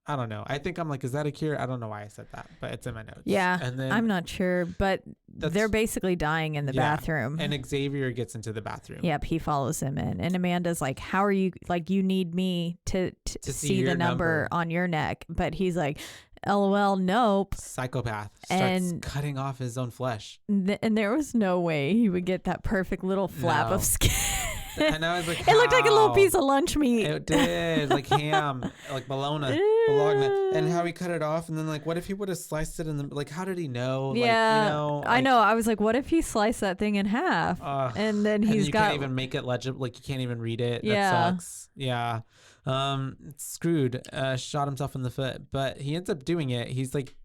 I don't know. I think I'm like, is that a cure? I don't know why I said that, but it's in my notes. Yeah, and then I'm not sure, but they're basically dying in the bathroom. And Xavier gets into the bathroom. Yep, he follows him in. And Amanda's like, how are you, like, you need me to see the number on your neck. But he's like, LOL, nope. Psychopath. Starts cutting off his own flesh. And there was no way he would get that perfect little flap of skin. And I was like, it looked like a little piece of lunch meat. It did, like ham, like bologna, and how he cut it off, and then like, what if he would have sliced it in the like? How did he know? Yeah, like, you know, like, I know. I was like, what if he sliced that thing in half, and then he's you got can't even make it legible. Like you can't even read it. Yeah. That sucks. Yeah, it's screwed. Shot himself in the foot, but he ends up doing it. He's like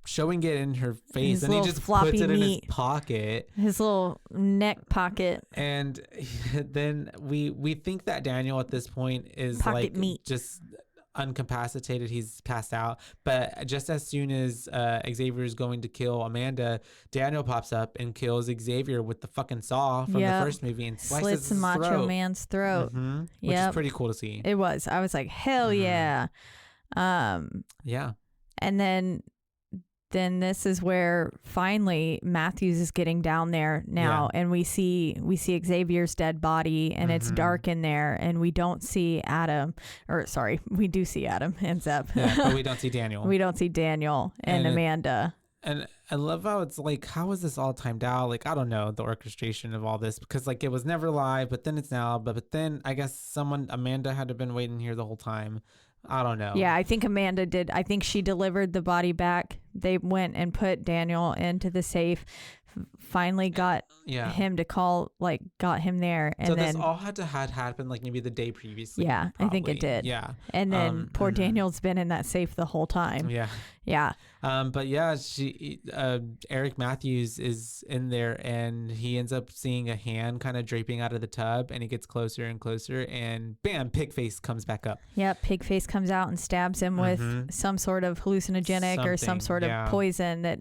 showing it in her face, and he just puts it in his pocket, his little neck pocket. And then we think that Daniel at this point is pocket like meat. Just incapacitated. He's passed out. But just as soon as Xavier is going to kill Amanda, Daniel pops up and kills Xavier with the fucking saw from the first movie and slices slits his Macho throat. Man's throat. Which is pretty cool to see. It was. I was like, hell yeah. Yeah. And then this is where finally Matthews is getting down there now, and we see Xavier's dead body, and it's dark in there, and we don't see Adam, or sorry, we do see Adam and Zeb. Yeah, but we don't see Daniel. We don't see Daniel and Amanda. And I love how it's like, how is this all timed out? Like, I don't know the orchestration of all this, because like it was never live, but then it's now, but then I guess Amanda had to have been waiting here the whole time. I don't know. Yeah, I think Amanda did. I think she delivered the body back. They went and put Daniel into the safe. Finally got him to call, like got him there. And so then this all had happened like maybe the day previously. Yeah, probably. I think it did. Yeah. And then poor Daniel's been in that safe the whole time. Yeah. Yeah. But yeah, Eric Matthews is in there, and he ends up seeing a hand kind of draping out of the tub, and he gets closer and closer, and bam, Pigface comes back up. Yep, Pigface comes out and stabs him with some sort of hallucinogenic or some sort of poison that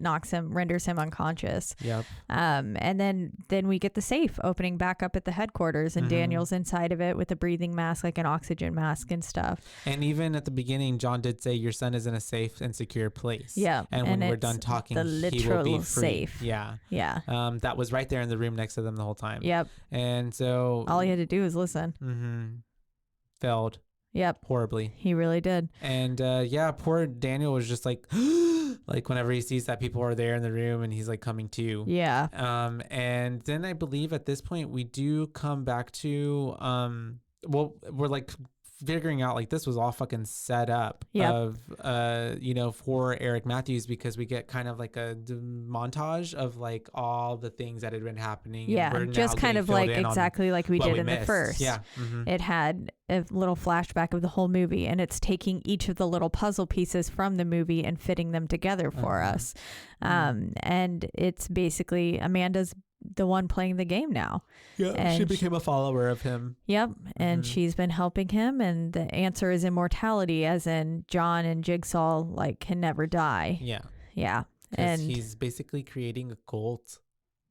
renders him unconscious. Yep. And then we get the safe opening back up at the headquarters, and Daniel's inside of it with a breathing mask, like an oxygen mask and stuff. And even at the beginning, John did say your son is in a safe and secure place. Yeah. And when we're done talking, he will be free. Safe. Yeah. Yeah. That was right there in the room next to them the whole time. Yep. And so all he had to do was listen. Failed. Yep. Horribly. He really did. And poor Daniel was just like like whenever he sees that people are there in the room, and he's like coming to. Yeah. And then I believe at this point we do come back to we're like figuring out like this was all fucking set up of for Eric Matthews, because we get kind of like a montage of like all the things that had been happening. Yeah, and just kind of like exactly like we did in the first. Yeah. It had a little flashback of the whole movie, and it's taking each of the little puzzle pieces from the movie and fitting them together for us. And it's basically Amanda's the one playing the game now. Yeah, and she became a follower of him. Yep, and she's been helping him, and the answer is immortality, as in John and Jigsaw like can never die. Yeah, and he's basically creating a cult.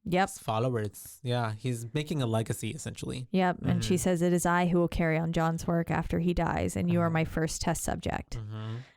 Yep. His followers. Yeah, he's making a legacy essentially. Yep, and she says, it is I who will carry on John's work after he dies, and you are my first test subject.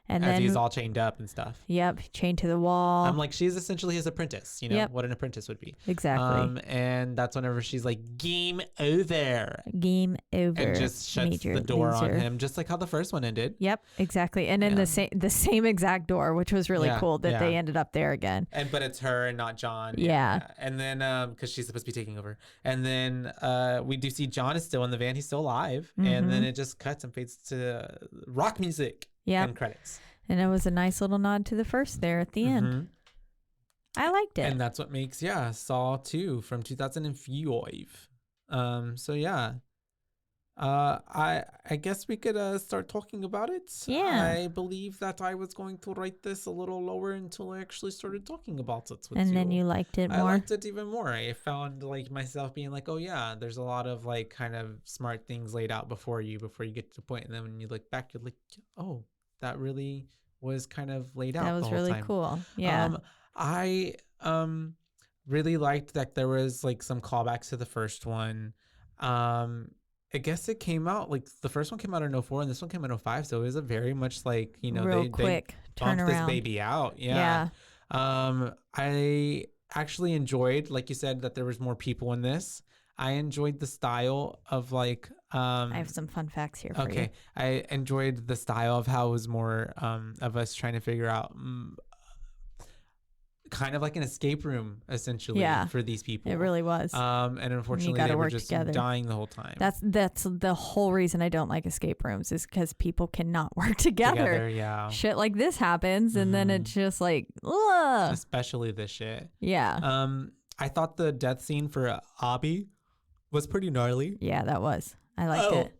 And as then he's all chained up and stuff. Yep, chained to the wall. I'm like, she's essentially his apprentice, what an apprentice would be. Exactly. And that's whenever she's like, game over. Game over. And just shuts the door on him, just like how the first one ended. Yep, exactly. And then the same exact door, which was really cool that they ended up there again. But it's her and not John. Yeah. And then because she's supposed to be taking over. And then we do see John is still in the van. He's still alive. And then it just cuts and fades to rock music. Yeah. And credits. And it was a nice little nod to the first there at the end. I liked it. And that's what makes, Saw 2 from 2005. So yeah. I guess we could start talking about it. Yeah. I believe that I was going to write this a little lower until I actually started talking about it with you. And then you liked it more. I liked it even more. I found like myself being like, oh yeah, there's a lot of like kind of smart things laid out before you get to the point, and then when you look back, you're like, oh, that really was kind of laid out. That was the whole really time. cool. Yeah. I really liked that there was like some callbacks to the first one. I guess it came out like the first one came out in 2004 and this one came out in 2005, so it was a very much like real quick they bumped turnaround. This baby out. Yeah. I actually enjoyed, like you said, that there was more people in this. I enjoyed the style of like I have some fun facts here for you. Okay. I enjoyed the style of how it was more of us trying to figure out kind of like an escape room essentially for these people. It really was. And unfortunately they were just dying the whole time. That's the whole reason I don't like escape rooms is because people cannot work together. Yeah. Shit like this happens and then it's just like, ugh. Especially this shit. Yeah. I thought the death scene for Abby was pretty gnarly. Yeah, that was. I liked it.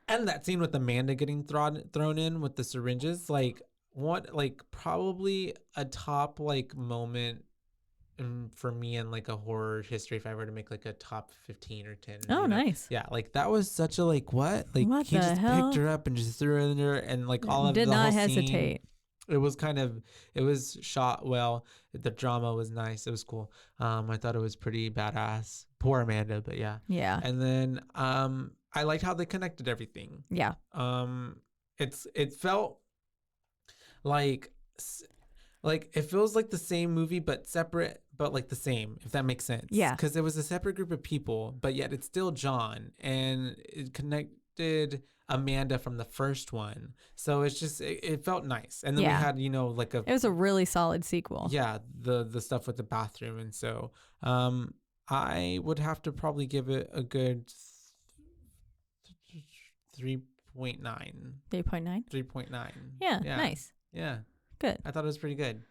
And that scene with Amanda getting thrown in with the syringes, like what, like probably a top like moment for me in like a horror history if I were to make like a top 15 or 10. Oh, nice. Yeah, like that was such a like what? Like what he just hell? picked her up and just threw her in there and like all of did the not whole hesitate. Scene, it was shot well. The drama was nice. It was cool. I thought it was pretty badass. Poor Amanda, but yeah. Yeah. And then I liked how they connected everything. Yeah. It felt like it feels like the same movie but separate, but like the same, if that makes sense. Yeah. Because it was a separate group of people, but yet it's still John, and it connected Amanda from the first one. So it's just it felt nice. And then we had, like it was a really solid sequel. Yeah, the stuff with the bathroom. And so I would have to probably give it a good 3.9. 3.9? 3.9. Yeah, nice. Yeah. Good. I thought it was pretty good.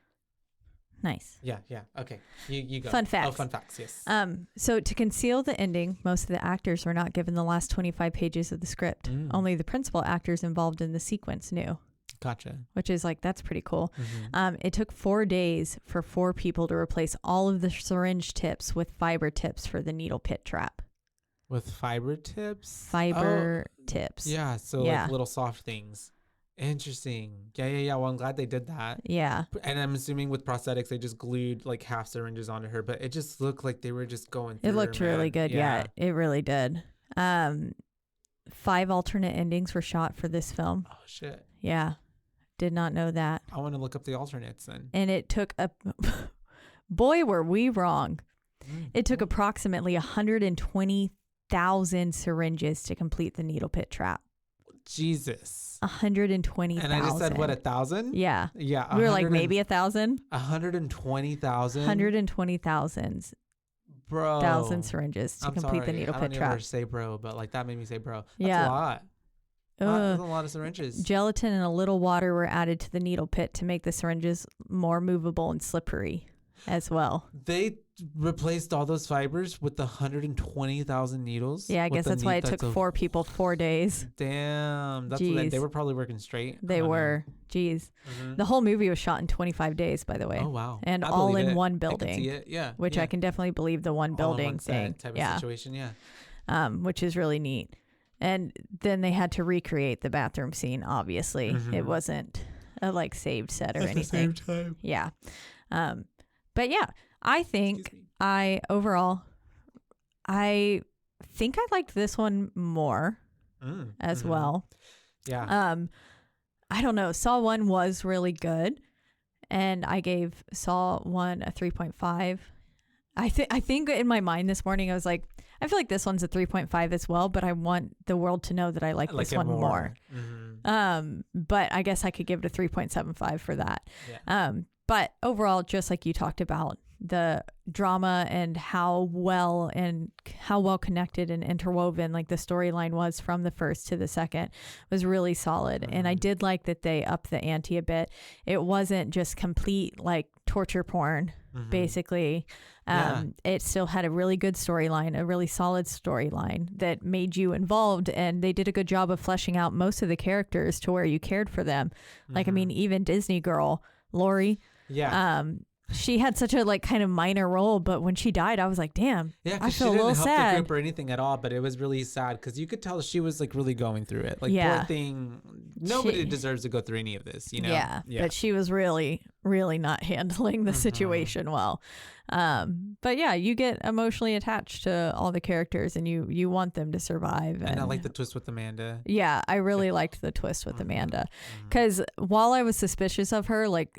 Nice. Yeah. Okay. You go. Fun facts. Oh, fun facts, yes. So to conceal the ending, most of the actors were not given the last 25 pages of the script. Only the principal actors involved in the sequence knew. Gotcha. Which is like, that's pretty cool. It took 4 days for 4 people to replace all of the syringe tips with fiber tips for the needle pit trap. With fiber tips? Fiber tips. Yeah, so like little soft things. Interesting. Yeah. Well, I'm glad they did that. Yeah. And I'm assuming with prosthetics, they just glued like half syringes onto her, but it just looked like they were just going through It looked really good. Yeah, it really did. 5 alternate endings were shot for this film. Oh, shit. Yeah. Did not know that. I want to look up the alternates then. And it took boy, were we wrong. It took approximately 120,000 syringes to complete the needle pit trap. Jesus. 120,000. And I just said, what, 1,000? Yeah. Yeah. We were like, maybe 1,000? 120,000? 120,000 bro. Thousand syringes to complete the needle pit trap. I don't ever say bro, but like that made me say bro. That's yeah. a lot. That's a lot of syringes. Gelatin and a little water were added to the needle pit to make the syringes more movable and slippery as well. They replaced all those fibers with the 120,000 needles. Yeah, I guess that's why it took 4 people 4 days. Damn, that's what they were probably working straight. They were. Jeez. The whole movie was shot in 25 days, by the way. Oh wow! And all in one building. I can see it. Yeah, which I can definitely believe the one building all in one thing. Type of situation. Yeah. Which is really neat. And then they had to recreate the bathroom scene. Obviously, it wasn't a like saved set or anything. At the same time. Yeah. But yeah, I think I liked this one more as well. Yeah. I don't know. Saw 1 was really good, and I gave Saw 1 a 3.5. I think in my mind this morning I was like, I feel like this one's a 3.5 as well, but I want the world to know that I like this one more. But I guess I could give it a 3.75 for that. Yeah. But overall, just like you talked about, the drama and how well connected and interwoven like the storyline was from the first to the second was really solid. And I did like that they upped the ante a bit. It wasn't just complete like torture porn, basically. It still had a really good storyline, a really solid storyline that made you involved, and they did a good job of fleshing out most of the characters to where you cared for them. Like, I mean, even Disney girl, Lori. Yeah. She had such a like kind of minor role, but when she died, I was like, damn, I feel a little sad. She didn't help the group or anything at all, but it was really sad because you could tell she was like really going through it. Like, poor thing, nobody deserves to go through any of this, you know? Yeah, but she was really, really not handling the situation well. But yeah, you get emotionally attached to all the characters, and you want them to survive. And I like the twist with Amanda. Yeah, I really liked the twist with Amanda, because while I was suspicious of her, like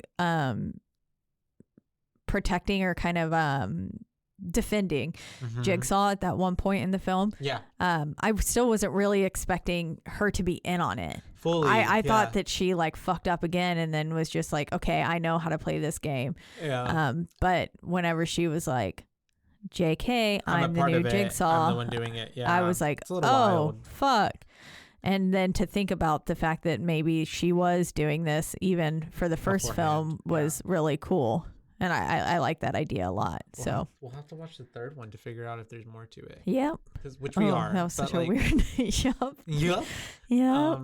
protecting or kind of defending Jigsaw at that one point in the film. Yeah. I still wasn't really expecting her to be in on it. Fully. I thought that she like fucked up again and then was just like, okay, I know how to play this game. Yeah. But whenever she was like, JK, I'm the new Jigsaw. I'm the one doing it. Yeah. I was like, oh, wild. Fuck. And then to think about the fact that maybe she was doing this even for the first film was really cool. And I like that idea a lot. We'll have to watch the third one to figure out if there's more to it. Yep. Which we are. That was such a weird. Yep. Yeah.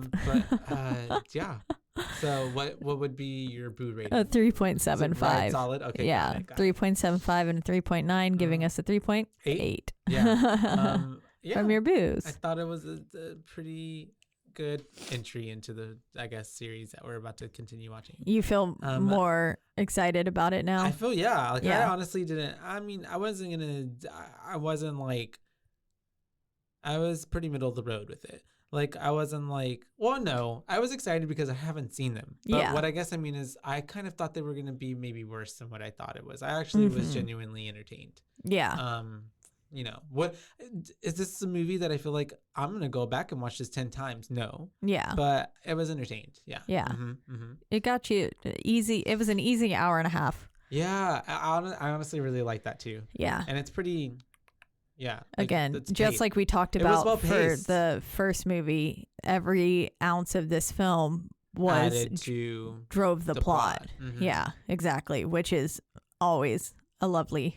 So what would be your boo rating? A 3.75. Right, solid. Okay. Yeah. 3.75 and a 3.9, giving us a 3.8. Yeah. From your boos. I thought it was a pretty good entry into the, I guess, series that we're about to continue watching. You feel more excited about it now? I feel, I honestly didn't. I mean, I was pretty middle of the road with it. Like, I wasn't like, well, no, I was excited because I haven't seen them. But what I guess I mean is I kind of thought they were going to be maybe worse than what I thought it was. I actually was genuinely entertained. Yeah. What is this a movie that I feel like I'm gonna go back and watch this 10 times? No. Yeah. But I was entertained. Yeah. Yeah. It got you easy. It was an easy hour and a half. Yeah. I honestly really like that too. Yeah. And it's pretty. Yeah. Again, just like we talked about for the first movie, every ounce of this film drove the plot. Yeah, exactly. Which is always a lovely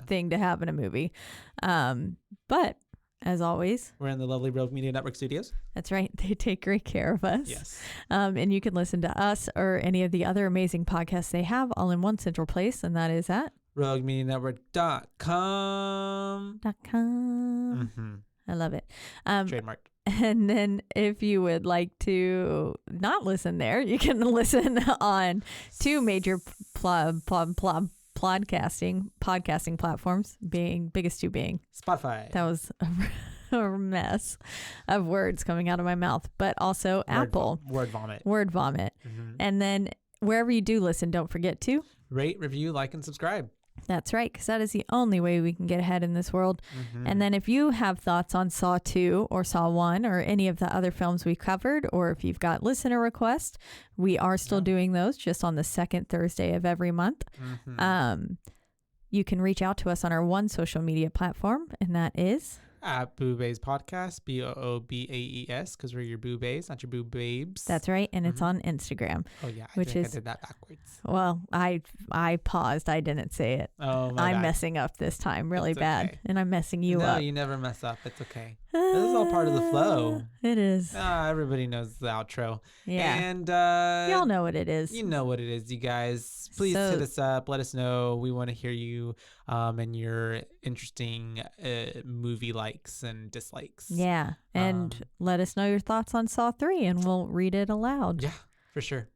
thing to have in a movie. But as always, we're in the lovely Rogue Media Network studios. That's right. They take great care of us. Yes. And you can listen to us or any of the other amazing podcasts they have all in one central place, and that is at RogueMediaNetwork.com. I love it. Trademarked. And then if you would like to not listen there, you can listen on two major podcasting platforms, biggest two being Spotify. That was a mess of words coming out of my mouth, but also Apple. Word vomit. And then wherever you do listen, don't forget to rate, review, like, and subscribe. That's right, because that is the only way we can get ahead in this world. And then if you have thoughts on Saw 2 or Saw 1 or any of the other films we covered, or if you've got listener requests, we are still doing those just on the second Thursday of every month. You can reach out to us on our one social media platform, and that is at Boobays Podcast, BOOBAES, because we're your boobays, not your boo babes. That's right, and it's on Instagram. Oh yeah, I did that backwards. Well, I paused. I didn't say it. Oh my I'm bad. messing up this time really bad, and I'm messing you up. No, you never mess up. It's okay. This is all part of the flow. It is. Everybody knows the outro. Yeah. And y'all know what it is. You know what it is, you guys. Please hit us up. Let us know. We want to hear you and your interesting movie likes and dislikes. Yeah. And let us know your thoughts on Saw 3 and we'll read it aloud. Yeah, for sure.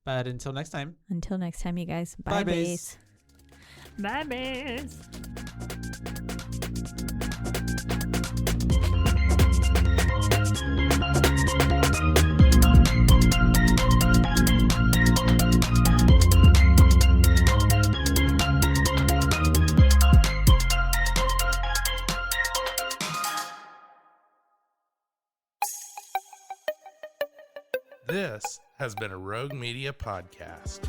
But until next time. Until next time, you guys. Bye, bays. Bye, bays. This has been a Rogue Media podcast.